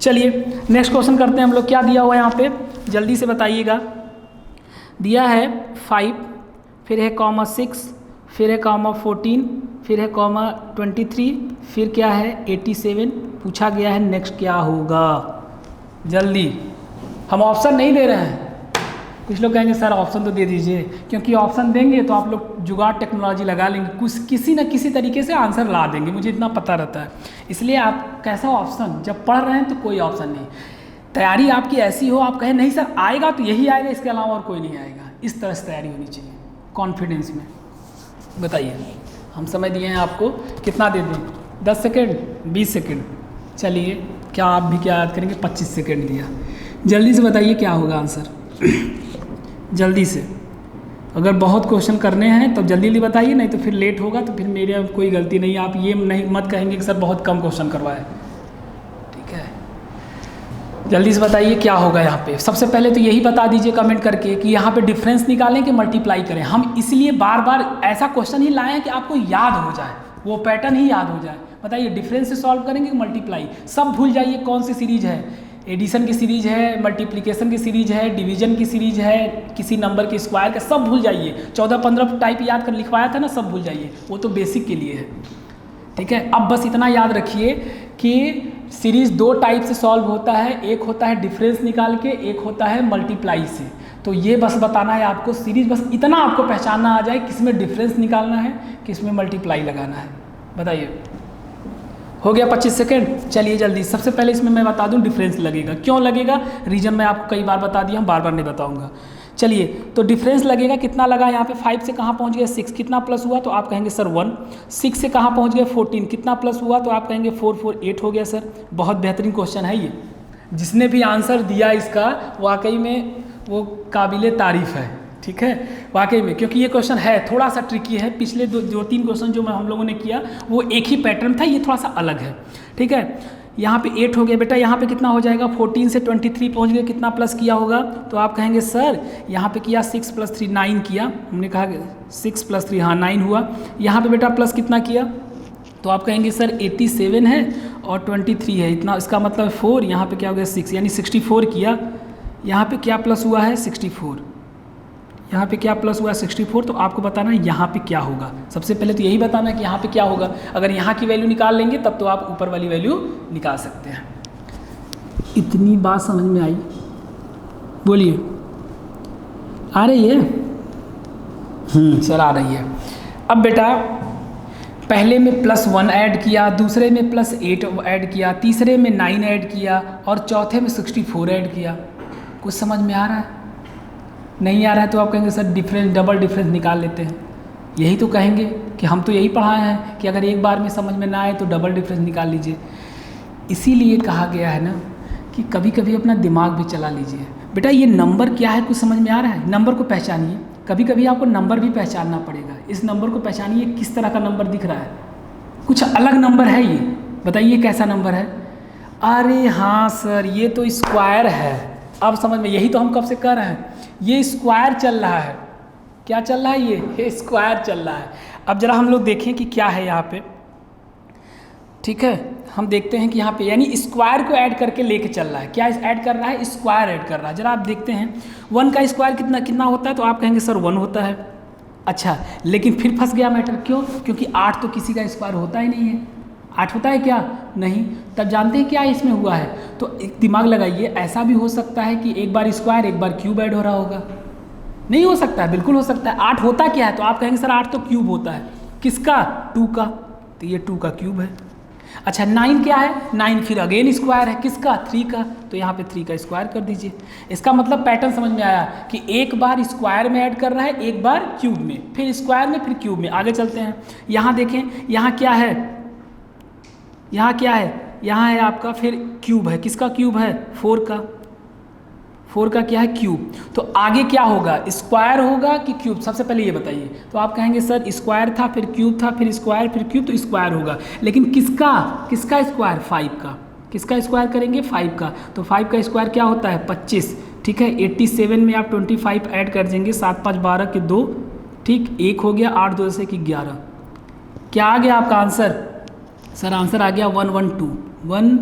चलिए नेक्स्ट क्वेश्चन करते हैं हम लोग। क्या दिया हुआ है यहाँ पे, जल्दी से बताइएगा। दिया है 5, फिर है कॉमा 6, फिर है कॉमा 14, फिर है कॉमा 23, फिर क्या है 87। पूछा गया है नेक्स्ट क्या होगा, जल्दी। हम ऑप्शन नहीं दे रहे हैं। कुछ लोग कहेंगे सर ऑप्शन तो दे दीजिए, क्योंकि ऑप्शन देंगे तो आप लोग जुगाड़ टेक्नोलॉजी लगा लेंगे, कुछ किसी न किसी तरीके से आंसर ला देंगे, मुझे इतना पता रहता है। इसलिए आप कैसा ऑप्शन, जब पढ़ रहे हैं तो कोई ऑप्शन नहीं, तैयारी आपकी ऐसी हो, आप कहें नहीं सर आएगा तो यही आएगा, इसके अलावा और कोई नहीं आएगा, इस तरह से तैयारी होनी चाहिए, कॉन्फिडेंस में। बताइए, हम समय दिए हैं आपको, कितना दे दें, 10 सेकेंड, 20 सेकेंड। चलिए, क्या आप भी क्या याद करेंगे, 25 सेकेंड दिया। जल्दी से बताइए क्या होगा आंसर, जल्दी से। अगर बहुत क्वेश्चन करने हैं तो जल्दी जल्दी बताइए, नहीं तो फिर लेट होगा तो फिर मेरे कोई गलती नहीं। आप ये नहीं मत कहेंगे कि सर बहुत कम क्वेश्चन करवाए, ठीक है। जल्दी से बताइए क्या होगा यहाँ पे। सबसे पहले तो यही बता दीजिए कमेंट करके कि यहाँ पे डिफरेंस निकालें कि मल्टीप्लाई करें। हम इसलिए बार बार ऐसा क्वेश्चन ही लाए हैं कि आपको याद हो जाए, वो पैटर्न ही याद हो जाए। बताइए डिफरेंस से सॉल्व करेंगे कि मल्टीप्लाई, सब भूल जाइए कौन सी सीरीज है, एडिशन की सीरीज है, मल्टीप्लिकेशन की सीरीज है, डिवीजन की सीरीज है, किसी नंबर के स्क्वायर का, सब भूल जाइए। 14-15 टाइप याद कर लिखवाया था ना, सब भूल जाइए, वो तो बेसिक के लिए है, ठीक है। अब बस इतना याद रखिए कि सीरीज 2 टाइप से सॉल्व होता है, एक होता है डिफरेंस निकाल के, एक होता है मल्टीप्लाई से। तो ये बस बताना है आपको, सीरीज बस इतना आपको पहचानना आ जाए, किसमें डिफरेंस निकालना है, किसमें मल्टीप्लाई लगाना है। बताइए, हो गया 25 सेकेंड। चलिए जल्दी, सबसे पहले इसमें मैं बता दूं डिफरेंस लगेगा, क्यों लगेगा, रीजन मैं आपको कई बार बता दिया हूँ, बार बार नहीं बताऊंगा। चलिए, तो डिफरेंस लगेगा, कितना लगा यहाँ पे, 5 से कहाँ पहुँच गया 6, कितना प्लस हुआ, तो आप कहेंगे सर 1। 6 से कहाँ पहुँच गया 14, कितना प्लस हुआ, तो आप कहेंगे 4, 4, 8 हो गया सर। बहुत बेहतरीन क्वेश्चन है ये, जिसने भी आंसर दिया इसका वाकई में वो काबिले तारीफ़ है, ठीक है, वाकई में, क्योंकि ये क्वेश्चन है थोड़ा सा ट्रिकी है। पिछले 2-3 क्वेश्चन जो हम लोगों ने किया वो एक ही पैटर्न था, ये थोड़ा सा अलग है, ठीक है। यहाँ पे 8 हो गया बेटा, यहाँ पे कितना हो जाएगा, 14 से 23 पहुँच गए, कितना प्लस किया होगा, तो आप कहेंगे सर यहाँ पे किया 6 + 3 9 किया, हमने कहा 6 + 3 हाँ 9 हुआ। यहाँ पे बेटा प्लस कितना किया, तो आप कहेंगे सर 87 है और 23 है, इतना, इसका मतलब 4, यहाँ पे क्या हो गया 6, यानी 64 किया। यहाँ पे क्या प्लस हुआ है 64, यहाँ पे क्या प्लस हुआ है 64। तो आपको बताना है यहाँ पे क्या होगा, सबसे पहले तो यही बताना है कि यहाँ पे क्या होगा। अगर यहाँ की वैल्यू निकाल लेंगे तब तो आप ऊपर वाली वैल्यू निकाल सकते हैं। इतनी बात समझ में आई, बोलिए, आ रही है? सर आ रही है। अब बेटा पहले में +1 ऐड किया, दूसरे में +8 ऐड किया, तीसरे में 9 ऐड किया और चौथे में 64 ऐड किया। कुछ समझ में आ रहा है? नहीं आ रहा है तो आप कहेंगे सर डिफरेंस, डबल डिफरेंस निकाल लेते हैं। यही तो कहेंगे कि हम तो यही पढ़ाए हैं कि अगर एक बार में समझ में ना आए तो डबल डिफरेंस निकाल लीजिए। इसीलिए कहा गया है ना कि कभी कभी अपना दिमाग भी चला लीजिए। बेटा ये नंबर क्या है, कुछ समझ में आ रहा है? नंबर को पहचानिए, कभी कभी आपको नंबर भी पहचानना पड़ेगा। इस नंबर को पहचानिए, किस तरह का नंबर दिख रहा है, कुछ अलग नंबर है ये, बताइए कैसा नंबर है। अरे हाँ सर ये तो स्क्वायर है, अब समझ में, यही तो हम कब से कर रहे हैं, ये स्क्वायर चल रहा है। क्या चल रहा है, ये स्क्वायर चल रहा है। अब जरा हम लोग देखें कि क्या है यहाँ पे, ठीक है। हम देखते हैं कि यहाँ पे यानी स्क्वायर को ऐड करके लेके चल रहा है। क्या ऐड कर रहा है, स्क्वायर ऐड कर रहा है। जरा आप देखते हैं 1 का स्क्वायर कितना कितना होता है, तो आप कहेंगे सर 1 होता है। अच्छा, लेकिन फिर फंस गया मैटर, क्यों? क्योंकि 8 तो किसी का स्क्वायर होता ही नहीं है। 8 होता है क्या? नहीं। तब जानते हैं क्या इसमें हुआ है, तो एक दिमाग लगाइए, ऐसा भी हो सकता है कि एक बार स्क्वायर एक बार क्यूब ऐड हो रहा होगा। नहीं हो सकता है, बिल्कुल हो सकता है। 8 होता क्या है, तो आप कहेंगे सर 8 तो क्यूब होता है, किसका? 2 का, तो ये 2 का क्यूब है। अच्छा 9 क्या है, 9 फिर अगेन स्क्वायर है, किसका? 3 का, तो यहाँ पे 3 का स्क्वायर कर दीजिए। इसका मतलब पैटर्न समझ में आया कि एक बार स्क्वायर में ऐड कर रहा है, एक बार क्यूब में, फिर स्क्वायर में, फिर क्यूब में। आगे चलते हैं, यहाँ देखें, यहाँ क्या है, यहाँ क्या है, यहाँ है आपका फिर क्यूब है, किसका क्यूब है? 4 का। 4 का क्या है क्यूब, तो आगे क्या होगा, स्क्वायर होगा कि क्यूब, सबसे पहले ये बताइए। तो आप कहेंगे सर स्क्वायर था फिर क्यूब था फिर स्क्वायर फिर क्यूब, तो स्क्वायर होगा। लेकिन किसका किसका स्क्वायर, 5 का। किसका स्क्वायर करेंगे, 5 का। तो 5 का स्क्वायर क्या होता है, 25। ठीक है, 87 में आप 25 ऐड कर देंगे, 7 5 12 के 2, ठीक, 1 हो गया, 8 2 से 11। क्या आ गया आपका आंसर, सर आंसर आ गया 112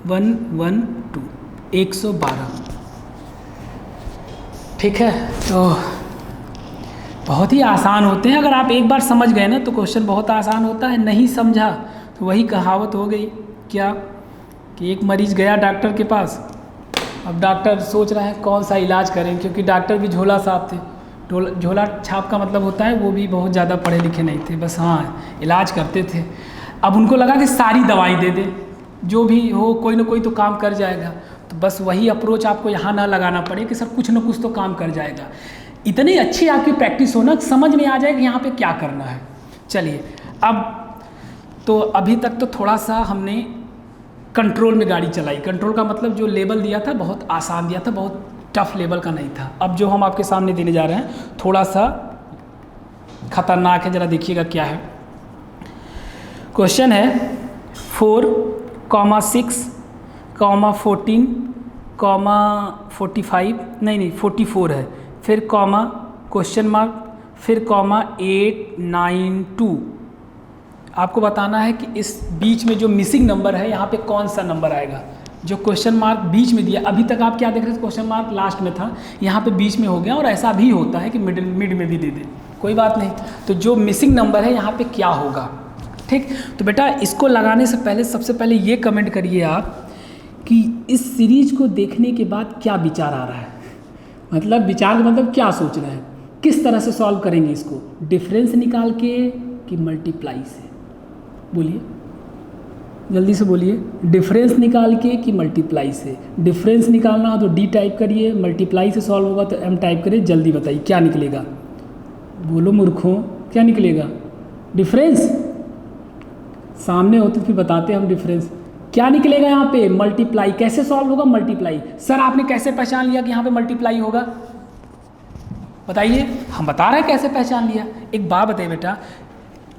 112। ठीक है, तो बहुत ही आसान होते हैं। अगर आप एक बार समझ गए ना तो क्वेश्चन बहुत आसान होता है, नहीं समझा तो वही कहावत हो गई क्या, कि एक मरीज गया डॉक्टर के पास। अब डॉक्टर सोच रहे हैं कौन सा इलाज करें, क्योंकि डॉक्टर भी झोला छाप थे। झोला छाप का मतलब होता है वो भी बहुत ज़्यादा पढ़े लिखे नहीं थे, बस हाँ इलाज करते थे। अब उनको लगा कि सारी दवाई दे दे, जो भी हो कोई ना कोई तो काम कर जाएगा। तो बस वही अप्रोच आपको यहाँ ना लगाना पड़े कि सर कुछ ना कुछ तो काम कर जाएगा। इतनी अच्छी आपकी प्रैक्टिस हो ना, समझ में आ जाए कि यहाँ पे क्या करना है। चलिए, अब तो अभी तक तो थोड़ा सा हमने कंट्रोल में गाड़ी चलाई। कंट्रोल का मतलब जो लेवल दिया था बहुत आसान दिया था, बहुत टफ लेवल का नहीं था। अब जो हम आपके सामने देने जा रहे हैं थोड़ा सा खतरनाक है, ज़रा देखिएगा क्या है। क्वेश्चन है 4, 6, 14, 45, नहीं 44 है, फिर कॉमा क्वेश्चन मार्क, फिर कॉमा 8 9 2। आपको बताना है कि इस बीच में जो मिसिंग नंबर है यहाँ पे कौन सा नंबर आएगा। जो क्वेश्चन मार्क बीच में दिया, अभी तक आप क्या देख रहे थे, क्वेश्चन मार्क लास्ट में था, यहाँ पे बीच में हो गया, और ऐसा भी होता है कि मिड में भी दे दे, कोई बात नहीं। तो जो मिसिंग नंबर है यहाँ पे क्या होगा, ठीक। तो बेटा इसको लगाने से पहले सबसे पहले ये कमेंट करिए आप कि इस सीरीज को देखने के बाद क्या विचार आ रहा है, मतलब विचार मतलब क्या सोच रहे हैं, किस तरह से सॉल्व करेंगे इसको, डिफरेंस निकाल के कि मल्टीप्लाई से, बोलिए जल्दी से बोलिए, डिफरेंस निकाल के कि मल्टीप्लाई से। डिफरेंस निकालना हो तो डी टाइप करिए, मल्टीप्लाई से सॉल्व होगा तो एम टाइप करिए, जल्दी बताइए क्या निकलेगा, बोलो मूर्खों क्या निकलेगा। डिफरेंस सामने हो तो फिर बताते हम डिफरेंस क्या निकलेगा यहाँ पे, मल्टीप्लाई। कैसे सॉल्व होगा मल्टीप्लाई, सर आपने कैसे पहचान लिया कि यहाँ पे मल्टीप्लाई होगा, बताइए। हम बता रहे हैं कैसे पहचान लिया। एक बात बताइए बेटा,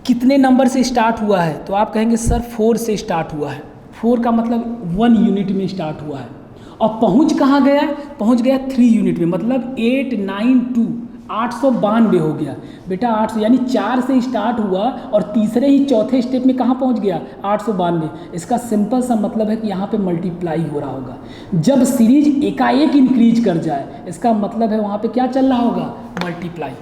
कितने नंबर से स्टार्ट हुआ है, तो आप कहेंगे सर 4 से स्टार्ट हुआ है। 4 का मतलब 1 यूनिट में स्टार्ट हुआ है, और पहुँच कहाँ गया, पहुँच गया 3 यूनिट में, मतलब 8 9 2 892 हो गया बेटा। 800 यानी 4 से स्टार्ट हुआ और तीसरे ही चौथे स्टेप में कहाँ पहुँच गया, 892। इसका सिंपल सा मतलब है कि यहाँ पे मल्टीप्लाई हो रहा होगा। जब सीरीज एकाएक इंक्रीज कर जाए इसका मतलब है वहाँ पे क्या चल रहा होगा, मल्टीप्लाई।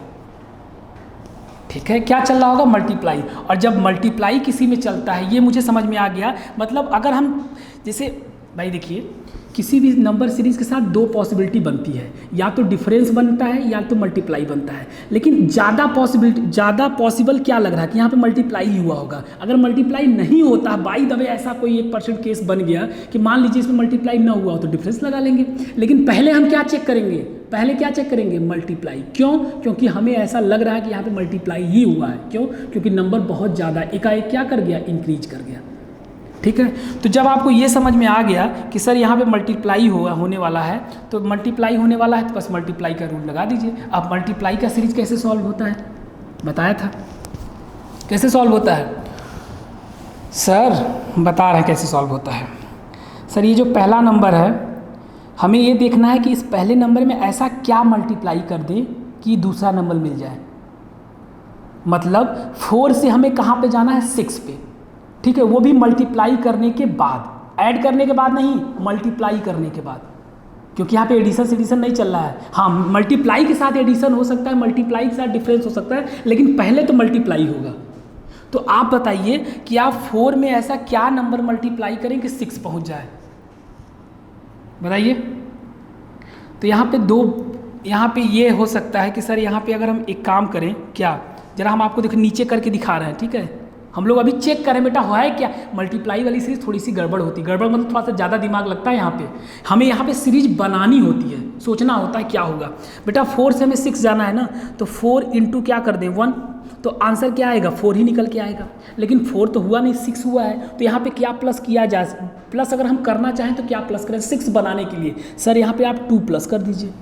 ठीक है, क्या चल रहा होगा, मल्टीप्लाई। और जब मल्टीप्लाई किसी में चलता है, ये मुझे समझ में आ गया। मतलब अगर हम जैसे भाई देखिए, किसी भी नंबर सीरीज के साथ 2 पॉसिबिलिटी बनती है, या तो डिफरेंस बनता है या तो मल्टीप्लाई बनता है। लेकिन ज़्यादा पॉसिबल क्या लग रहा है कि यहाँ पे मल्टीप्लाई ही हुआ होगा। अगर मल्टीप्लाई नहीं होता, बाई द वे ऐसा कोई 1% केस बन गया कि मान लीजिए इसमें मल्टीप्लाई ना हुआ हो तो डिफरेंस लगा लेंगे। लेकिन पहले हम क्या चेक करेंगे, पहले क्या चेक करेंगे, मल्टीप्लाई। क्यों, क्योंकि हमें ऐसा लग रहा है कि यहाँ पे मल्टीप्लाई ही हुआ है। क्यों, क्योंकि नंबर बहुत ज़्यादा एकाएक क्या कर गया, इंक्रीज कर गया। ठीक है, तो जब आपको ये समझ में आ गया कि सर यहाँ पे मल्टीप्लाई होने वाला है, तो मल्टीप्लाई होने वाला है तो बस मल्टीप्लाई का रूल लगा दीजिए। अब मल्टीप्लाई का सीरीज कैसे सॉल्व होता है, बताया था कैसे सॉल्व होता है, सर बता रहे हैं कैसे सॉल्व होता है। सर ये जो पहला नंबर है, हमें ये देखना है कि इस पहले नंबर में ऐसा क्या मल्टीप्लाई कर दे कि दूसरा नंबर मिल जाए। मतलब 4 से हमें कहाँ पे जाना है, 6 पे। ठीक है, वो भी मल्टीप्लाई करने के बाद, ऐड करने के बाद नहीं, मल्टीप्लाई करने के बाद, क्योंकि यहाँ पे एडिशन सेडिशन नहीं चल रहा है। हाँ, मल्टीप्लाई के साथ एडिशन हो सकता है, मल्टीप्लाई के साथ डिफरेंस हो सकता है, लेकिन पहले तो मल्टीप्लाई होगा। तो आप बताइए कि आप 4 में ऐसा क्या नंबर मल्टीप्लाई करें कि 6 पहुँच जाए, बताइए। तो यहाँ पे ये हो सकता है कि सर यहाँ पे अगर हम एक काम करें, क्या, जरा हम आपको देखो नीचे करके दिखा रहे हैं। ठीक है, हम लोग अभी चेक करें बेटा हुआ है क्या। मल्टीप्लाई वाली सीरीज थोड़ी सी गड़बड़ होती है, गड़बड़ मतलब थोड़ा सा ज़्यादा दिमाग लगता है यहाँ पे, हमें यहाँ पे सीरीज बनानी होती है, सोचना होता है क्या होगा। बेटा 4 से हमें 6 जाना है ना, तो 4 इंटू क्या कर दें 1, तो आंसर क्या आएगा 4 ही निकल के आएगा। लेकिन 4 तो हुआ नहीं, 6 हुआ है, तो यहाँ पे क्या प्लस किया जाए, प्लस अगर हम करना चाहें तो क्या प्लस करें 6 बनाने के लिए, सर यहाँ पे आप 2 प्लस कर दीजिए।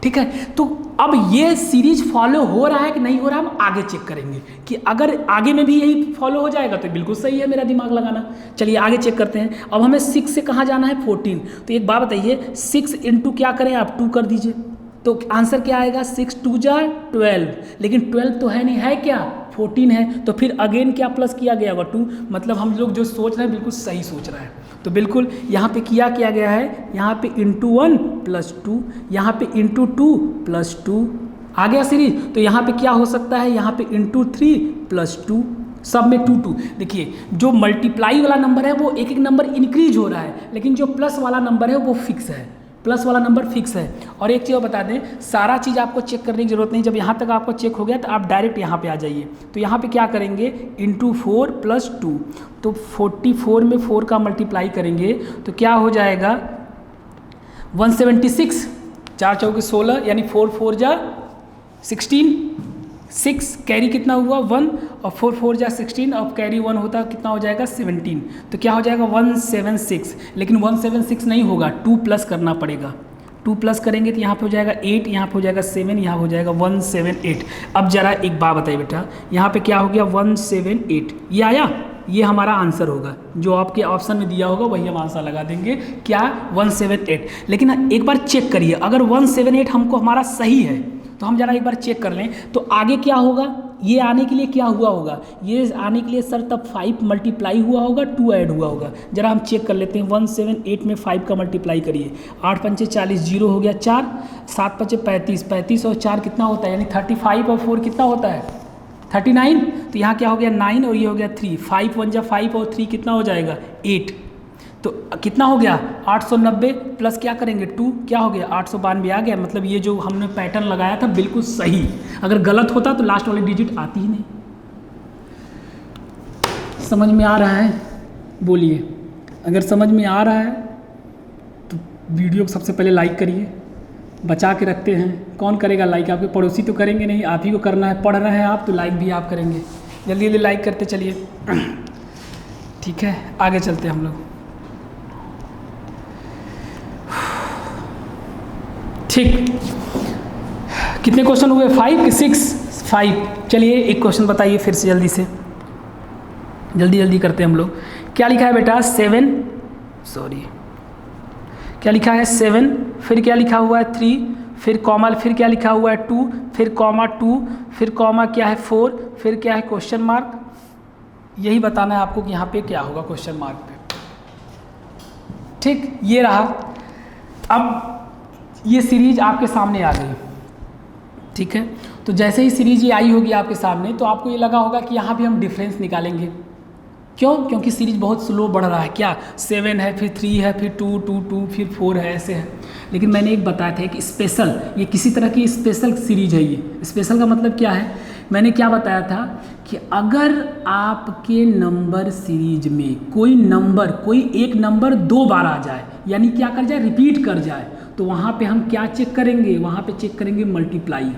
ठीक है, तो अब ये सीरीज फॉलो हो रहा है कि नहीं हो रहा, हम आगे चेक करेंगे कि अगर आगे में भी यही फॉलो हो जाएगा तो बिल्कुल सही है मेरा दिमाग लगाना। चलिए आगे चेक करते हैं। अब हमें 6 से कहाँ जाना है 14, तो एक बात बताइए 6 इंटू क्या करें आप 2 कर दीजिए, तो आंसर क्या आएगा 6 2 जा 12, लेकिन 12 तो है नहीं, है क्या 14 है, तो फिर अगेन क्या प्लस किया गया होगा 2, मतलब हम लोग जो सोच रहे हैं बिल्कुल सही सोच रहे हैं। तो बिल्कुल यहाँ पे किया गया है, यहाँ पे इंटू 1 प्लस 2, यहाँ पे इंटू 2 प्लस 2 आ गया सीरीज। तो यहाँ पे क्या हो सकता है, यहाँ पे इंटू 3 प्लस 2, सब में 2 2। देखिए जो मल्टीप्लाई वाला नंबर है वो एक एक नंबर इंक्रीज हो रहा है, लेकिन जो प्लस वाला नंबर है वो फिक्स है, प्लस वाला नंबर फिक्स है। और एक चीज़ और बता दें, सारा चीज़ आपको चेक करने की जरूरत नहीं, जब यहाँ तक आपको चेक हो गया तो आप डायरेक्ट यहाँ पे आ जाइए। तो यहाँ पे क्या करेंगे इंटू 4 प्लस 2, तो 44 में 4 का मल्टीप्लाई करेंगे तो क्या हो जाएगा 176, 4 चौके 16, यानी 4 4 जा 16, 6 कैरी कितना हुआ 1, और 4 4 जा 16, और कैरी 1 होता कितना हो जाएगा 17, तो क्या हो जाएगा 176। लेकिन 176 नहीं होगा, 2 प्लस करना पड़ेगा, 2 प्लस करेंगे तो यहाँ पे हो जाएगा 8, यहाँ पे हो जाएगा 7, यहाँ हो जाएगा 178। अब जरा एक बात बताइए बेटा, यहाँ पे क्या हो गया 178, ये आया, ये हमारा आंसर होगा, जो आपके ऑप्शन में दिया होगा वही हम आंसर लगा देंगे, क्या 178। लेकिन एक बार चेक करिए, अगर 178 हमको हमारा सही है तो हम जरा एक बार चेक कर लें, तो आगे क्या होगा, ये आने के लिए क्या हुआ होगा, ये आने के लिए सर तब 5 मल्टीप्लाई हुआ होगा, 2 ऐड हुआ होगा। जरा हम चेक कर लेते हैं, 178 में 5 का मल्टीप्लाई करिए, 8 पंचे 40, 0 हो गया 4, 7 पंचे 35, 35 और 4 कितना होता है, यानी 35 और 4 कितना होता है 39, तो यहाँ क्या हो गया 9 और ये हो गया 3, 5 1 जा 5 और 3 कितना हो जाएगा 8, तो कितना हो गया 890 प्लस क्या करेंगे 2, क्या हो गया 892 आ गया। मतलब ये जो हमने पैटर्न लगाया था बिल्कुल सही, अगर गलत होता तो लास्ट वाली डिजिट आती ही नहीं। समझ में आ रहा है, बोलिए अगर समझ में आ रहा है तो वीडियो को सबसे पहले लाइक करिए, बचा के रखते हैं, कौन करेगा लाइक, आपके पड़ोसी तो करेंगे नहीं, आप ही को करना है, पढ़ रहे हैं आप तो लाइक भी आप करेंगे, जल्दी जल्दी लाइक करते चलिए। ठीक है आगे चलते हैं हम लोग। ठीक, कितने क्वेश्चन हुए 5 कि 6, 5। चलिए एक क्वेश्चन बताइए फिर से जल्दी से, जल्दी जल्दी करते हैं हम लोग। क्या लिखा है बेटा 7, सॉरी क्या लिखा है 7, फिर क्या लिखा हुआ है 3, फिर कॉमा, फिर क्या लिखा हुआ है 2, फिर कॉमा 2, फिर कॉमा क्या है 4, फिर क्या है क्वेश्चन मार्क। यही बताना है आपको कि यहाँ पे क्या होगा क्वेश्चन मार्क पे। ठीक, ये रहा। अब ये सीरीज आपके सामने आ गई, ठीक है, तो जैसे ही सीरीज ये आई होगी आपके सामने तो आपको ये लगा होगा कि यहाँ भी हम डिफरेंस निकालेंगे। क्यों? क्योंकि सीरीज बहुत स्लो बढ़ रहा है, क्या 7 है, फिर 3 है, फिर 2 2 2, फिर 4 है, ऐसे है। लेकिन मैंने एक बताया था कि स्पेशल, ये किसी तरह की स्पेशल सीरीज है। ये स्पेशल का मतलब क्या है, मैंने क्या बताया था कि अगर आपके नंबर सीरीज में कोई नंबर, कोई एक नंबर 2 बार आ जाए, यानी क्या कर जाए, रिपीट कर जाए, तो वहाँ पे हम क्या चेक करेंगे, वहाँ पे चेक करेंगे मल्टीप्लाई।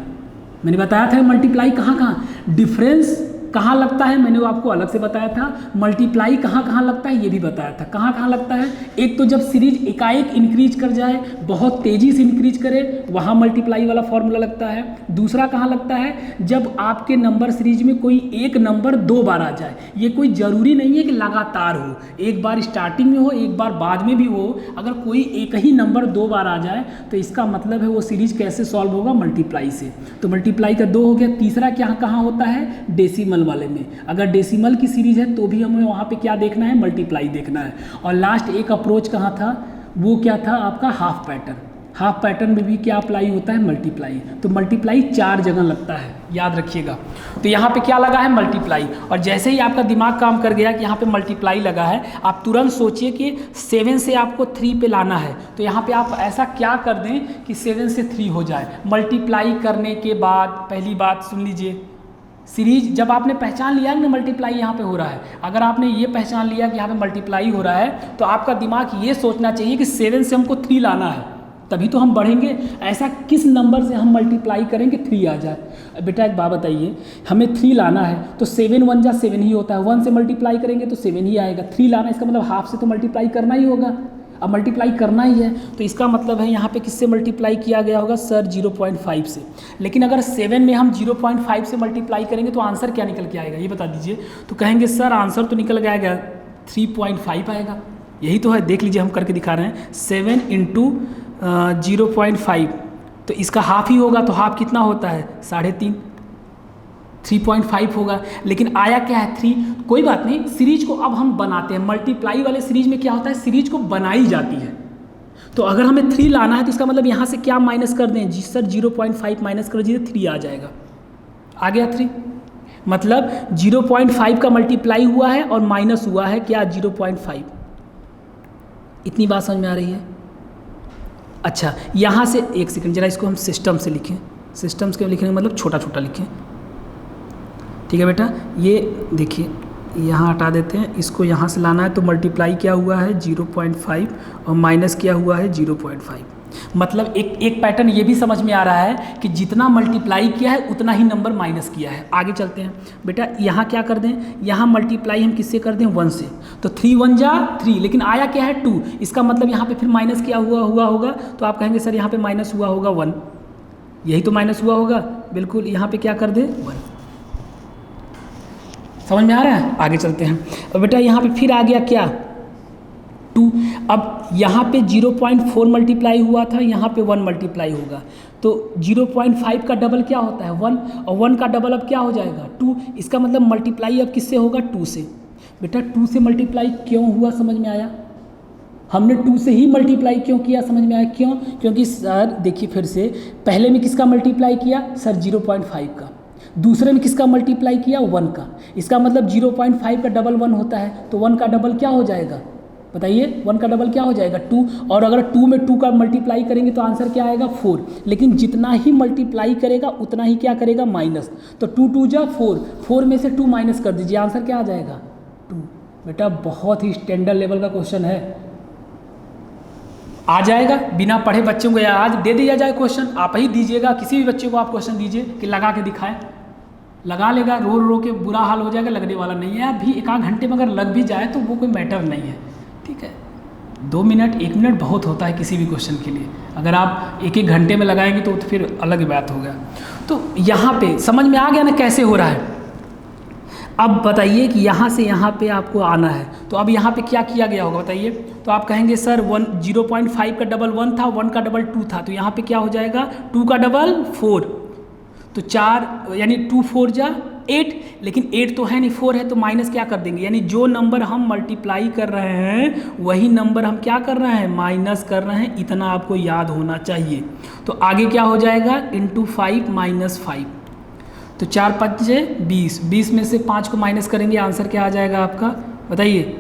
मैंने बताया था मल्टीप्लाई कहाँ कहाँ, डिफरेंस कहाँ लगता है मैंने वो आपको अलग से बताया था, मल्टीप्लाई कहाँ कहाँ लगता है ये भी बताया था। कहाँ कहाँ लगता है, एक तो जब सीरीज एकाएक इंक्रीज कर जाए, बहुत तेज़ी से इंक्रीज करे, वहाँ मल्टीप्लाई वाला फॉर्मूला लगता है। दूसरा कहाँ लगता है, जब आपके नंबर सीरीज में कोई एक नंबर 2 बार आ जाए। ये कोई ज़रूरी नहीं है कि लगातार हो, एक बार स्टार्टिंग में हो, एक बार बाद में भी हो। अगर कोई एक ही नंबर 2 बार आ जाए तो इसका मतलब है वो सीरीज कैसे सॉल्व होगा, मल्टीप्लाई से। तो मल्टीप्लाई का 2 हो गया। तीसरा क्या कहाँ होता है, डेसिमल वाले में। अगर डेसिमल की सीरीज है तो भी हमें वहाँ पे क्या देखना है, मल्टीप्लाई देखना है। और लास्ट एक अप्रोच कहाँ था, वो क्या था आपका हाफ पैटर्न। हाफ पैटर्न में भी क्या अप्लाई होता है, मल्टीप्लाई। तो मल्टीप्लाई 4 जगह लगता है, याद रखिएगा। तो यहाँ पे क्या लगा है, मल्टीप्लाई। और जैसे ही आपका दिमाग काम कर गया कि यहाँ पे मल्टीप्लाई लगा है, आप तुरंत सोचिए कि 7 से आपको 3 पे लाना है। तो यहाँ पे आप ऐसा क्या कर दें कि 7 से 3 हो जाए। मल्टीप्लाई करने के बाद पहली बात सुन लीजिए, सीरीज जब आपने पहचान लिया ना मल्टीप्लाई यहाँ पे हो रहा है, अगर आपने ये पहचान लिया कि यहाँ पे मल्टीप्लाई हो रहा है तो आपका दिमाग ये सोचना चाहिए कि 7 से हमको 3 लाना है, तभी तो हम बढ़ेंगे। ऐसा किस नंबर से हम मल्टीप्लाई करेंगे 3 आ जाए। बेटा एक बात बताइए, हमें 3 लाना है तो 7 1 जा 7 ही होता है, 1 से मल्टीप्लाई करेंगे तो 7 ही आएगा। 3 लाना इसका मतलब हाफ से तो मल्टीप्लाई करना ही होगा। अब मल्टीप्लाई करना ही है तो इसका मतलब है यहाँ पे किससे मल्टीप्लाई किया गया होगा सर 0.5 से। लेकिन अगर 7 में हम 0.5 से मल्टीप्लाई करेंगे तो आंसर क्या निकल के आएगा ये बता दीजिए। तो कहेंगे सर आंसर तो निकल गया 3.5 आएगा। यही तो है, देख लीजिए हम करके दिखा रहे हैं। 7 इंटू 0.5 तो इसका हाफ ही होगा, तो हाफ कितना होता है 3.5, 3.5 होगा। लेकिन आया क्या है 3। कोई बात नहीं, सीरीज को अब हम बनाते हैं। मल्टीप्लाई वाले सीरीज में क्या होता है, सीरीज को बनाई जाती है। तो अगर हमें 3 लाना है तो इसका मतलब यहाँ से क्या माइनस कर दें जी सर 0.5 माइनस कर दीजिए, 3 आ जाएगा। आ गया 3, मतलब 0.5 का मल्टीप्लाई हुआ है और माइनस हुआ है क्या 0.5। इतनी बात समझ में आ रही है। अच्छा यहाँ से एक सेकंड जरा इसको हम सिस्टम से लिखें। सिस्टम के लिखने का मतलब छोटा छोटा लिखें, ठीक है बेटा। ये देखिए यहाँ हटा देते हैं, इसको यहाँ से लाना है तो मल्टीप्लाई क्या हुआ है 0.5 और माइनस क्या हुआ है 0.5। मतलब एक पैटर्न ये भी समझ में आ रहा है कि जितना मल्टीप्लाई किया है उतना ही नंबर माइनस किया है। आगे चलते हैं बेटा, यहाँ क्या कर दें, यहाँ मल्टीप्लाई हम किससे कर दें 1 से, तो 3 1 जा 3, लेकिन आया क्या है 2। इसका मतलब यहाँ पे फिर माइनस क्या हुआ होगा, तो आप कहेंगे सर यहाँ पे माइनस हुआ होगा 1, यही तो माइनस हुआ होगा। बिल्कुल, यहाँ पे क्या कर दें 1। समझ में आ रहा है। आगे चलते हैं। और बेटा यहाँ पे फिर आ गया क्या 2। अब यहाँ पे 0.4 मल्टीप्लाई हुआ था, यहाँ पे 1 मल्टीप्लाई होगा, तो 0.5 का डबल क्या होता है 1, और 1 का डबल अब क्या हो जाएगा 2। इसका मतलब मल्टीप्लाई अब किससे होगा 2 से। बेटा 2 से मल्टीप्लाई क्यों हुआ समझ में आया, हमने 2 से ही मल्टीप्लाई क्यों किया समझ में आया। क्यों, क्योंकि सर देखिए फिर से, पहले में किसका मल्टीप्लाई किया सर 0.5 का, दूसरे में किसका मल्टीप्लाई किया 1 का। इसका मतलब 0.5 का डबल 1 होता है, तो 1 का डबल क्या हो जाएगा बताइए, 1 का डबल क्या हो जाएगा 2। और अगर 2 में 2 का मल्टीप्लाई करेंगे तो आंसर क्या आएगा 4। लेकिन जितना ही मल्टीप्लाई करेगा उतना ही क्या करेगा माइनस, तो 2 2 जा 4, 4 में से 2 माइनस कर दीजिए, आंसर क्या आ जाएगा 2। बेटा बहुत ही स्टैंडर्ड लेवल का क्वेश्चन है, आ जाएगा। बिना पढ़े बच्चों को आज दे दिया जाए क्वेश्चन, आप ही दीजिएगा, किसी भी बच्चे को आप क्वेश्चन दीजिए कि लगा के दिखाएं, लगा लेगा, रो रो के बुरा हाल हो जाएगा, लगने वाला नहीं है। अभी 1 आध घंटे में अगर लग भी जाए तो वो कोई मैटर नहीं है, ठीक है। 2 मिनट 1 मिनट बहुत होता है किसी भी क्वेश्चन के लिए, अगर आप 1 घंटे में लगाएंगे तो फिर अलग ही बात हो गया। तो यहाँ पे समझ में आ गया ना कैसे हो रहा है। अब बताइए कि यहाँ से यहाँ पे आपको आना है, तो अब यहाँ पे क्या किया गया होगा बताइए। तो आप कहेंगे सर 0.5 का डबल 1 था, 1 का डबल 2 था, तो यहाँ पे क्या हो जाएगा 2 का डबल 4, तो 4 यानी 2 4 जा 8, लेकिन 8 तो है नहीं 4 है, तो माइनस क्या कर देंगे, यानी जो नंबर हम मल्टीप्लाई कर रहे हैं वही नंबर हम क्या कर रहे हैं माइनस कर रहे हैं। इतना आपको याद होना चाहिए। तो आगे क्या हो जाएगा इंटू 5 माइनस 5, तो 4 5 20, 20 में से 5 को माइनस करेंगे, आंसर क्या आ जाएगा आपका बताइए,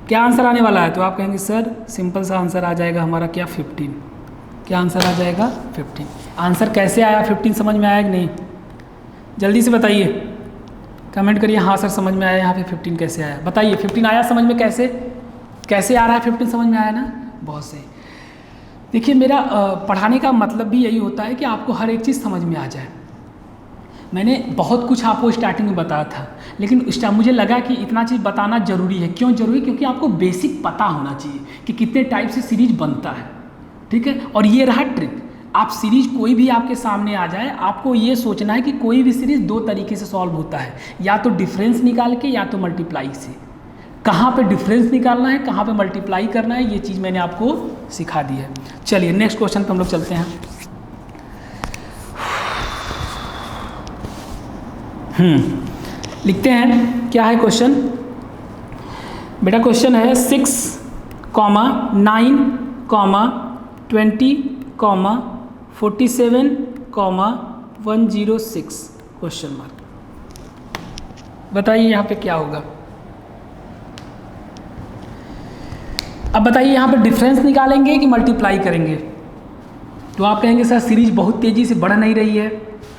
क्या आंसर आने वाला है। तो आप कहेंगे सर सिंपल सा आंसर आ जाएगा हमारा क्या 15। क्या आंसर आ जाएगा 15। आंसर कैसे आया 15 समझ में आया कि नहीं, जल्दी से बताइए, कमेंट करिए हाँ सर समझ में आया। यहाँ पे 15 कैसे आया बताइए, 15 आया समझ में, कैसे कैसे आ रहा है 15 समझ में आया ना, बहुत सही। देखिए मेरा पढ़ाने का मतलब भी यही होता है कि आपको हर एक चीज़ समझ में आ जाए। मैंने बहुत कुछ आपको स्टार्टिंग में बताया था, लेकिन मुझे लगा कि इतना चीज़ बताना ज़रूरी है। क्यों ज़रूरी, क्योंकि आपको बेसिक पता होना चाहिए कि कितने टाइप से सीरीज बनता है, ठीक है। और ये रहा ट्रिक, आप सीरीज कोई भी आपके सामने आ जाए, आपको ये सोचना है कि कोई भी सीरीज 2 तरीके से सॉल्व होता है, या तो डिफरेंस निकाल के या तो मल्टीप्लाई से। कहाँ पे डिफरेंस निकालना है, कहाँ पे मल्टीप्लाई करना है, ये चीज़ मैंने आपको सिखा दी है। चलिए नेक्स्ट क्वेश्चन पे हम लोग चलते हैं। लिखते हैं क्या है क्वेश्चन। बेटा क्वेश्चन है 6, 9, 20, 47, 106 क्वेश्चन मार्क। बताइए यहाँ पे क्या होगा। अब बताइए यहाँ पे डिफरेंस निकालेंगे कि मल्टीप्लाई करेंगे। तो आप कहेंगे सर सीरीज बहुत तेज़ी से बढ़ नहीं रही है,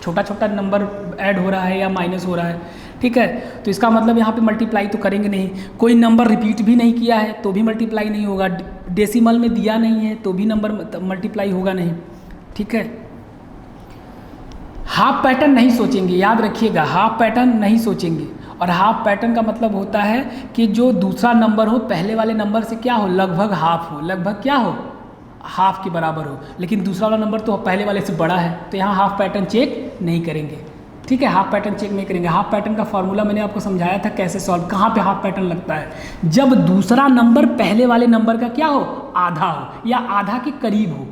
छोटा छोटा नंबर ऐड हो रहा है या माइनस हो रहा है, ठीक है। तो इसका मतलब यहाँ पे मल्टीप्लाई तो करेंगे नहीं। कोई नंबर रिपीट भी नहीं किया है तो भी मल्टीप्लाई नहीं होगा, डेसिमल में दिया नहीं है तो भी नंबर मल्टीप्लाई होगा नहीं, ठीक है। हाफ पैटर्न नहीं सोचेंगे, याद रखिएगा, हाफ पैटर्न नहीं सोचेंगे। और हाफ पैटर्न का मतलब होता है कि जो दूसरा नंबर हो पहले वाले नंबर से क्या हो, लगभग हाफ हो, लगभग क्या हो, हाफ के बराबर हो। लेकिन दूसरा वाला नंबर तो पहले वाले से बड़ा है, तो यहाँ हाफ पैटर्न चेक नहीं करेंगे, ठीक है। हाफ पैटर्न चेक नहीं करेंगे। हाफ पैटर्न का फॉर्मूला मैंने आपको समझाया था कैसे सॉल्व, कहाँ पे हाफ पैटर्न लगता है, जब दूसरा नंबर पहले वाले नंबर का क्या हो, आधा हो या आधा के करीब हो,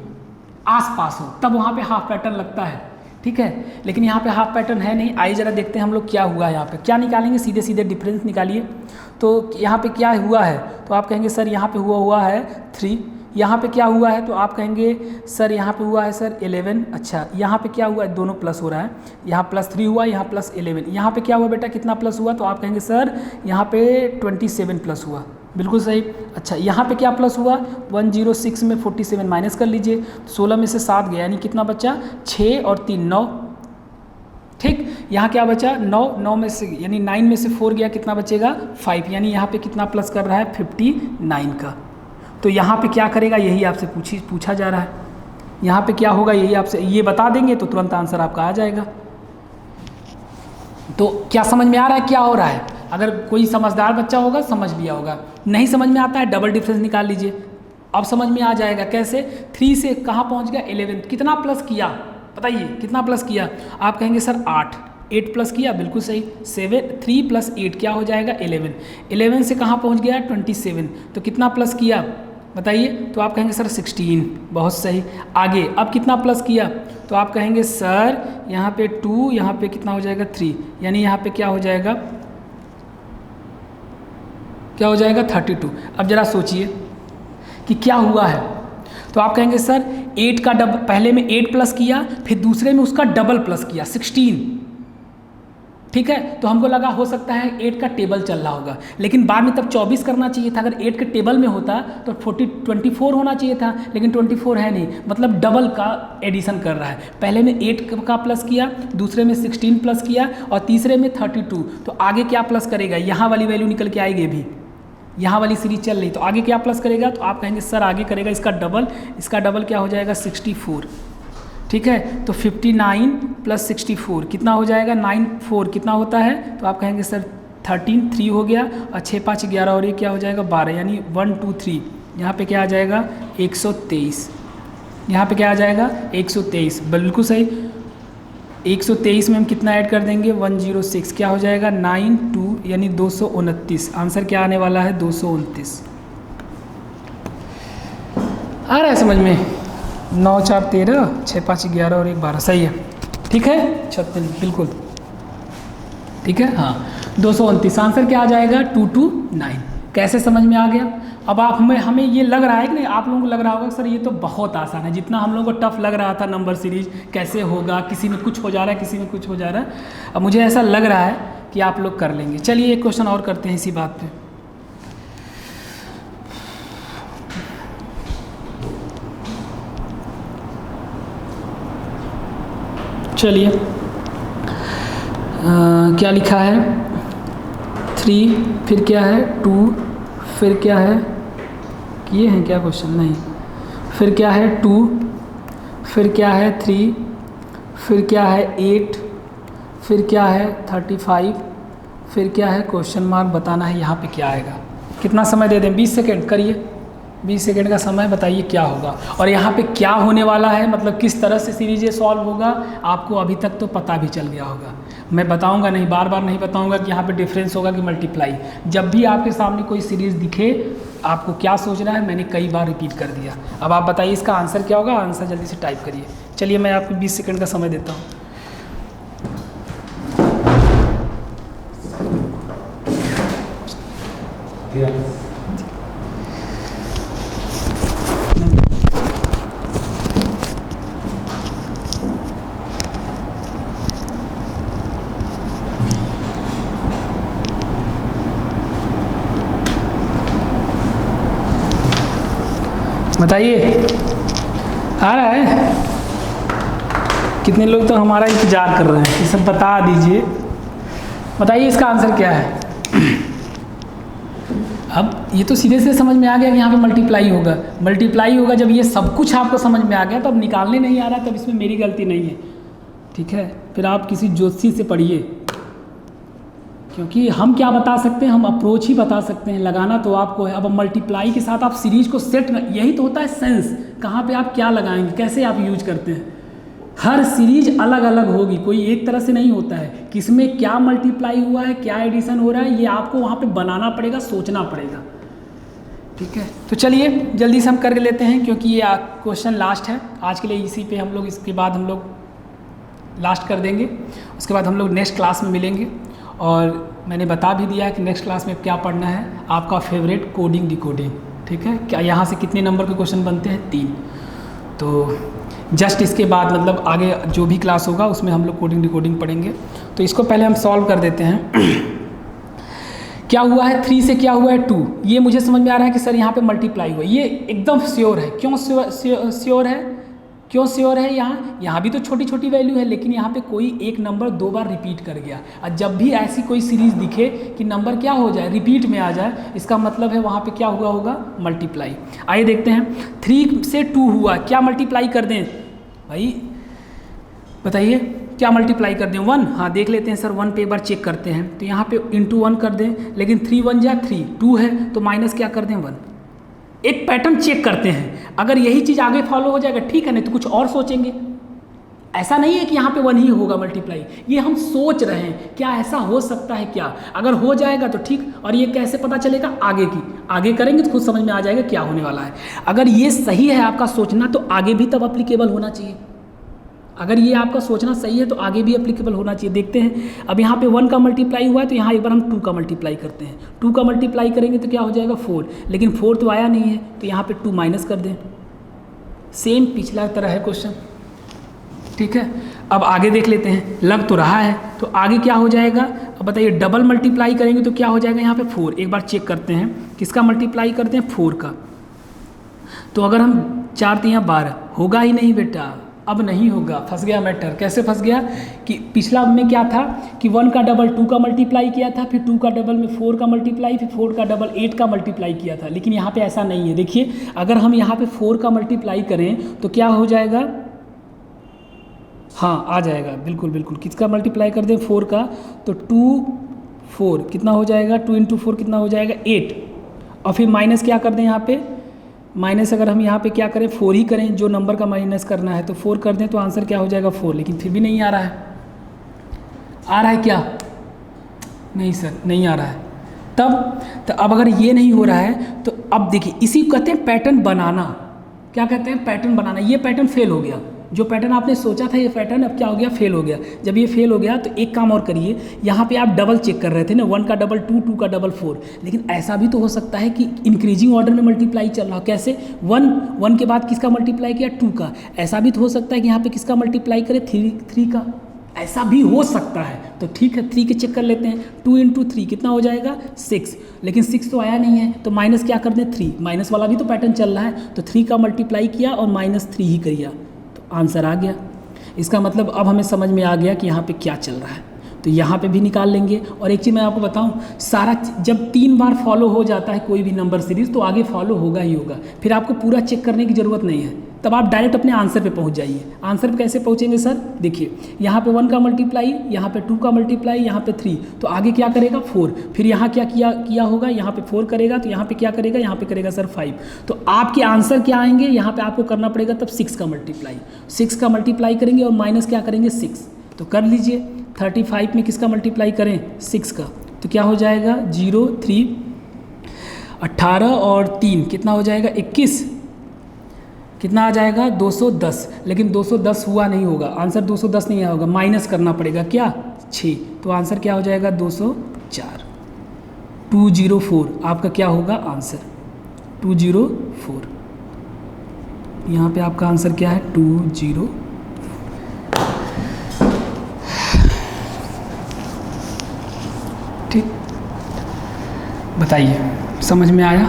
आसपास हो, तब वहाँ पे हाफ पैटर्न लगता है, ठीक है। लेकिन यहाँ पे हाफ पैटर्न है नहीं। आइए जरा देखते हैं हम लोग क्या हुआ है यहाँ पे, क्या निकालेंगे, सीधे सीधे डिफरेंस निकालिए। तो यहाँ पे क्या हुआ है, तो आप कहेंगे सर यहाँ पे हुआ है 3, यहाँ पे क्या हुआ है, तो आप कहेंगे सर यहाँ पे हुआ है सर 11। अच्छा, यहाँ पे क्या हुआ है, दोनों प्लस हो रहा है, यहाँ +3 हुआ, यहाँ +11। यहाँ पे क्या हुआ बेटा, कितना प्लस हुआ, तो आप कहेंगे सर यहाँ पे 27 प्लस हुआ, बिल्कुल सही। अच्छा, यहाँ पे क्या प्लस हुआ, 106 में 47 माइनस कर लीजिए, 16 में से 7 गया, यानी कितना बचा, 6 और 3 9, ठीक। यहाँ क्या बचा, 9 में से यानी 9 में से 4 गया, कितना बचेगा 5, यानी यहाँ पे कितना प्लस कर रहा है 59 का। तो यहाँ पे क्या करेगा, यही आपसे पूछा जा रहा है, यहाँ पे क्या होगा यही आपसे, ये बता देंगे तो तुरंत आंसर आपका आ जाएगा। तो क्या समझ में आ रहा है क्या हो रहा है, अगर कोई समझदार बच्चा होगा समझ लिया होगा, नहीं समझ में आता है डबल डिफरेंस निकाल लीजिए, अब समझ में आ जाएगा। कैसे, 3 से कहाँ पहुँच गया 11, कितना प्लस किया बताइए, कितना प्लस किया, आप कहेंगे सर 8 प्लस किया, बिल्कुल सही। 3 + 8 क्या हो जाएगा 11 से कहाँ पहुँच गया 27, तो कितना प्लस किया बताइए, तो आप कहेंगे सर 16, बहुत सही। आगे अब कितना प्लस किया, तो आप कहेंगे सर यहाँ पे 2, यहाँ पे कितना हो जाएगा 3, यानी यहाँ पे क्या हो जाएगा 32। अब जरा सोचिए कि क्या हुआ है, तो आप कहेंगे सर 8 का डबल, पहले में 8 प्लस किया, फिर दूसरे में उसका डबल प्लस किया 16, ठीक है। तो हमको लगा हो सकता है 8 का टेबल चल रहा होगा, लेकिन बाद में तब 24 करना चाहिए था, अगर 8 के टेबल में होता तो 24 होना चाहिए था, लेकिन 24 है नहीं, मतलब डबल का एडिशन कर रहा है। पहले में 8 का प्लस किया, दूसरे में 16 प्लस किया, और तीसरे में 32, तो आगे क्या प्लस करेगा, यहाँ वाली वैल्यू निकल के आएगी, भी यहाँ वाली सीरीज चल रही, तो आगे क्या प्लस करेगा, तो आप कहेंगे सर आगे करेगा इसका डबल क्या हो जाएगा 64, ठीक है। तो 59 + 64 कितना हो जाएगा 94 कितना होता है, तो आप कहेंगे सर 3 हो गया, और 6 5 11 और ये क्या हो जाएगा 12, यानी 1 2 3, यहाँ पे क्या आ जाएगा 123, यहाँ पे क्या आ जाएगा 123, बिल्कुल सही। 123 में हम कितना ऐड कर देंगे 106, क्या हो जाएगा 9 2, यानी 229, आंसर क्या आने वाला है 229। आ रहा है समझ में, 9 4 13, 6 5 11 और 1 12, सही है, ठीक है 36, बिल्कुल ठीक है, हाँ 229, आंसर क्या आ जाएगा 229। कैसे समझ में आ गया। अब आप हमें ये लग रहा है कि नहीं, आप लोगों को लग रहा होगा सर ये तो बहुत आसान है, जितना हम लोगों को टफ लग रहा था नंबर सीरीज कैसे होगा, किसी में कुछ हो जा रहा है किसी में कुछ हो जा रहा है, अब मुझे ऐसा लग रहा है कि आप लोग कर लेंगे। चलिए एक क्वेश्चन और करते हैं इसी बात पे। चलिए क्या लिखा है 3, फिर क्या है 2, फिर क्या है, किए हैं क्या क्वेश्चन, नहीं, फिर क्या है 2, फिर क्या है 3, फिर क्या है 8, फिर क्या है 35, फिर क्या है क्वेश्चन मार्क, बताना है यहाँ पे क्या आएगा। कितना समय दे दें 20 सेकेंड, करिए 20 सेकेंड का समय, बताइए क्या होगा। और यहाँ पे क्या होने वाला है, मतलब किस तरह से सीरीज सॉल्व होगा, आपको अभी तक तो पता भी चल गया होगा। मैं बताऊंगा नहीं, बार बार नहीं बताऊंगा कि यहाँ पे डिफरेंस होगा कि मल्टीप्लाई। जब भी आपके सामने कोई सीरीज़ दिखे आपको क्या सोचना है, मैंने कई बार रिपीट कर दिया। अब आप बताइए इसका आंसर क्या होगा, आंसर जल्दी से टाइप करिए। चलिए मैं आपको 20 सेकेंड का समय देता हूँ। बताइए आ रहा है। कितने लोग तो हमारा इंतज़ार कर रहे हैं, ये सब बता दीजिए। बताइए इसका आंसर क्या है। अब ये तो सीधे से समझ में आ गया कि यहाँ पे मल्टीप्लाई होगा, मल्टीप्लाई होगा। जब ये सब कुछ आपको समझ में आ गया तो अब निकालने नहीं आ रहा, तब इसमें मेरी गलती नहीं है, ठीक है। फिर आप किसी ज्योतिषी से पढ़िए, क्योंकि हम क्या बता सकते हैं, हम अप्रोच ही बता सकते हैं, लगाना तो आपको है। अब मल्टीप्लाई के साथ आप सीरीज को सेट, यही तो होता है सेंस, कहाँ पे आप क्या लगाएंगे, कैसे आप यूज करते हैं। हर सीरीज अलग अलग होगी, कोई एक तरह से नहीं होता है। किसमें क्या मल्टीप्लाई हुआ है, क्या एडिशन हो रहा है, ये आपको वहाँ पे बनाना पड़ेगा, सोचना पड़ेगा, ठीक है। तो चलिए जल्दी से हम कर लेते हैं, क्योंकि ये क्वेश्चन लास्ट है आज के लिए। इसी पे हम लोग, इसके बाद हम लोग लास्ट कर देंगे। उसके बाद हम लोग नेक्स्ट क्लास में मिलेंगे, और मैंने बता भी दिया है कि नेक्स्ट क्लास में क्या पढ़ना है। आपका फेवरेट कोडिंग डिकोडिंग, ठीक है। क्या यहाँ से कितने नंबर के क्वेश्चन बनते हैं, 3। तो जस्ट इसके बाद मतलब आगे जो भी क्लास होगा उसमें हम लोग कोडिंग डिकोडिंग पढ़ेंगे। तो इसको पहले हम सॉल्व कर देते हैं। क्या हुआ है 3 से, क्या हुआ है 2। ये मुझे समझ में आ रहा है कि सर यहाँ पे मल्टीप्लाई हुआ, ये एकदम श्योर है। क्यों श्योर है, क्यों श्योर है। यहाँ भी तो छोटी छोटी वैल्यू है, लेकिन यहाँ पे कोई एक नंबर 2 बार रिपीट कर गया। और जब भी ऐसी कोई सीरीज दिखे कि नंबर क्या हो जाए, रिपीट में आ जाए, इसका मतलब है वहाँ पे क्या हुआ होगा, मल्टीप्लाई। आइए देखते हैं, 3 से 2 हुआ, क्या मल्टीप्लाई कर दें भाई, बताइए क्या मल्टीप्लाई कर दें, 1। हाँ देख लेते हैं सर, 1 पे एक बार चेक करते हैं। तो यहाँ पे इंटू 1 कर दें, लेकिन 3 1 जा 3, 2 है तो माइनस क्या कर दें, 1। एक पैटर्न चेक करते हैं, अगर यही चीज़ आगे फॉलो हो जाएगा ठीक है, नहीं तो कुछ और सोचेंगे। ऐसा नहीं है कि यहाँ पे 1 ही होगा मल्टीप्लाई, ये हम सोच रहे हैं क्या ऐसा हो सकता है क्या। अगर हो जाएगा तो ठीक, और ये कैसे पता चलेगा, आगे करेंगे तो खुद समझ में आ जाएगा क्या होने वाला है। अगर ये सही है आपका सोचना, तो आगे भी तब अप्लीकेबल होना चाहिए। अगर ये आपका सोचना सही है तो आगे भी एप्लीकेबल होना चाहिए। देखते हैं, अब यहाँ पे 1 का मल्टीप्लाई हुआ है, तो यहाँ एक बार हम 2 का मल्टीप्लाई करते हैं। 2 का मल्टीप्लाई करेंगे तो क्या हो जाएगा, 4, लेकिन 4 तो आया नहीं है, तो यहाँ पे 2 माइनस कर दें। सेम पिछला तरह है क्वेश्चन, ठीक है। अब आगे देख लेते हैं, लग तो रहा है, तो आगे क्या हो जाएगा। अब बताइए, डबल मल्टीप्लाई करेंगे तो क्या हो जाएगा, यहाँ पे 4। एक बार चेक करते हैं, किसका मल्टीप्लाई करते हैं, 4 का। तो अगर हम 4 3 12, होगा ही नहीं बेटा, अब नहीं होगा, फंस गया मैटर। कैसे फंस गया कि पिछला में क्या था कि 1 का डबल 2 का मल्टीप्लाई किया था, फिर 2 का डबल में 4 का मल्टीप्लाई, फिर 4 का डबल 8 का मल्टीप्लाई किया था। लेकिन यहाँ पे ऐसा नहीं है। देखिए, अगर हम यहाँ पे 4 का मल्टीप्लाई करें तो क्या हो जाएगा, हाँ आ जाएगा, बिल्कुल बिल्कुल। किसका मल्टीप्लाई कर दें, 4 का, तो 2 4 कितना हो जाएगा, 2 × 4 कितना हो जाएगा, 8। और फिर माइनस क्या कर दें, यहाँ पे माइनस अगर हम यहाँ पे क्या करें, 4 ही करें, जो नंबर का माइनस करना है, तो 4 कर दें तो आंसर क्या हो जाएगा, 4। लेकिन फिर भी नहीं आ रहा है, आ रहा है क्या, नहीं सर नहीं आ रहा है। तब तो अब अगर ये नहीं हो रहा है तो अब देखिए, इसी को कहते हैं पैटर्न बनाना। क्या कहते हैं, पैटर्न बनाना। ये पैटर्न फेल हो गया, जो पैटर्न आपने सोचा था ये पैटर्न अब क्या हो गया, फेल हो गया। जब ये फेल हो गया तो एक काम और करिए, यहाँ पे आप डबल चेक कर रहे थे ना, 1 का डबल 2, 2 का डबल 4। लेकिन ऐसा भी तो हो सकता है कि इंक्रीजिंग ऑर्डर में मल्टीप्लाई चल रहा हो। कैसे, 1 के बाद किसका मल्टीप्लाई किया, 2 का। ऐसा भी तो हो सकता है कि यहाँ पे किसका मल्टीप्लाई करे, 3 का। ऐसा भी हो सकता है, तो ठीक है 3 के चेक कर लेते हैं। 2 × 3 कितना हो जाएगा, 6। लेकिन 6 तो आया नहीं है, तो माइनस क्या कर दें, 3। माइनस वाला भी तो पैटर्न चल रहा है, तो 3 का मल्टीप्लाई किया और -3 ही किया, तो आंसर आ गया। इसका मतलब अब हमें समझ में आ गया कि यहाँ पे क्या चल रहा है, तो यहाँ पे भी निकाल लेंगे। और एक चीज़ मैं आपको बताऊँ, सारा जब 3 बार फॉलो हो जाता है कोई भी नंबर सीरीज़, तो आगे फॉलो होगा ही होगा। फिर आपको पूरा चेक करने की ज़रूरत नहीं है, तब आप डायरेक्ट अपने आंसर पे पहुंच जाइए। आंसर पे कैसे पहुंचेंगे सर, देखिए यहाँ पे 1 का मल्टीप्लाई, यहाँ पे 2 का मल्टीप्लाई, यहाँ पे 3, तो आगे क्या करेगा 4। फिर यहाँ क्या किया होगा, यहाँ पे 4 करेगा, तो यहाँ पे क्या करेगा, यहाँ पे करेगा सर 5। तो आपके आंसर क्या आएंगे, यहाँ पे आपको करना पड़ेगा तब 6 का मल्टीप्लाई। 6 का मल्टीप्लाई करेंगे और माइनस क्या करेंगे, 6। तो कर लीजिए, 35 में किसका मल्टीप्लाई करें, 6 का, तो क्या हो जाएगा 0 3 18 और 3 कितना हो जाएगा 21, कितना आ जाएगा 210। लेकिन 210 हुआ नहीं होगा, आंसर 210 नहीं होगा, माइनस करना पड़ेगा क्या 6, तो आंसर क्या हो जाएगा 204। 204 आपका क्या होगा आंसर, 204। यहाँ पे आपका आंसर क्या है 20। ठीक, बताइए समझ में आया,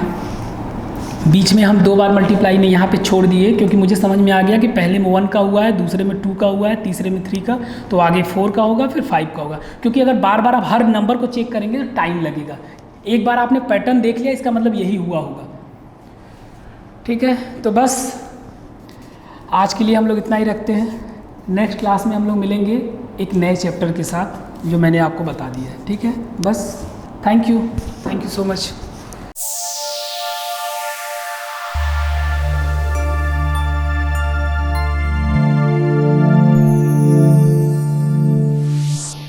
बीच में हम 2 बार मल्टीप्लाई ने यहाँ पे छोड़ दिए, क्योंकि मुझे समझ में आ गया कि पहले में 1 का हुआ है, दूसरे में 2 का हुआ है, तीसरे में 3 का, तो आगे 4 का होगा, फिर 5 का होगा। क्योंकि अगर बार बार आप हर नंबर को चेक करेंगे तो टाइम लगेगा। एक बार आपने पैटर्न देख लिया, इसका मतलब यही हुआ होगा। ठीक है, तो बस आज के लिए हम लोग इतना ही रखते हैं। नेक्स्ट क्लास में हम लोग मिलेंगे एक नए चैप्टर के साथ जो मैंने आपको बता दिया है। ठीक है, बस थैंक यू सो मच।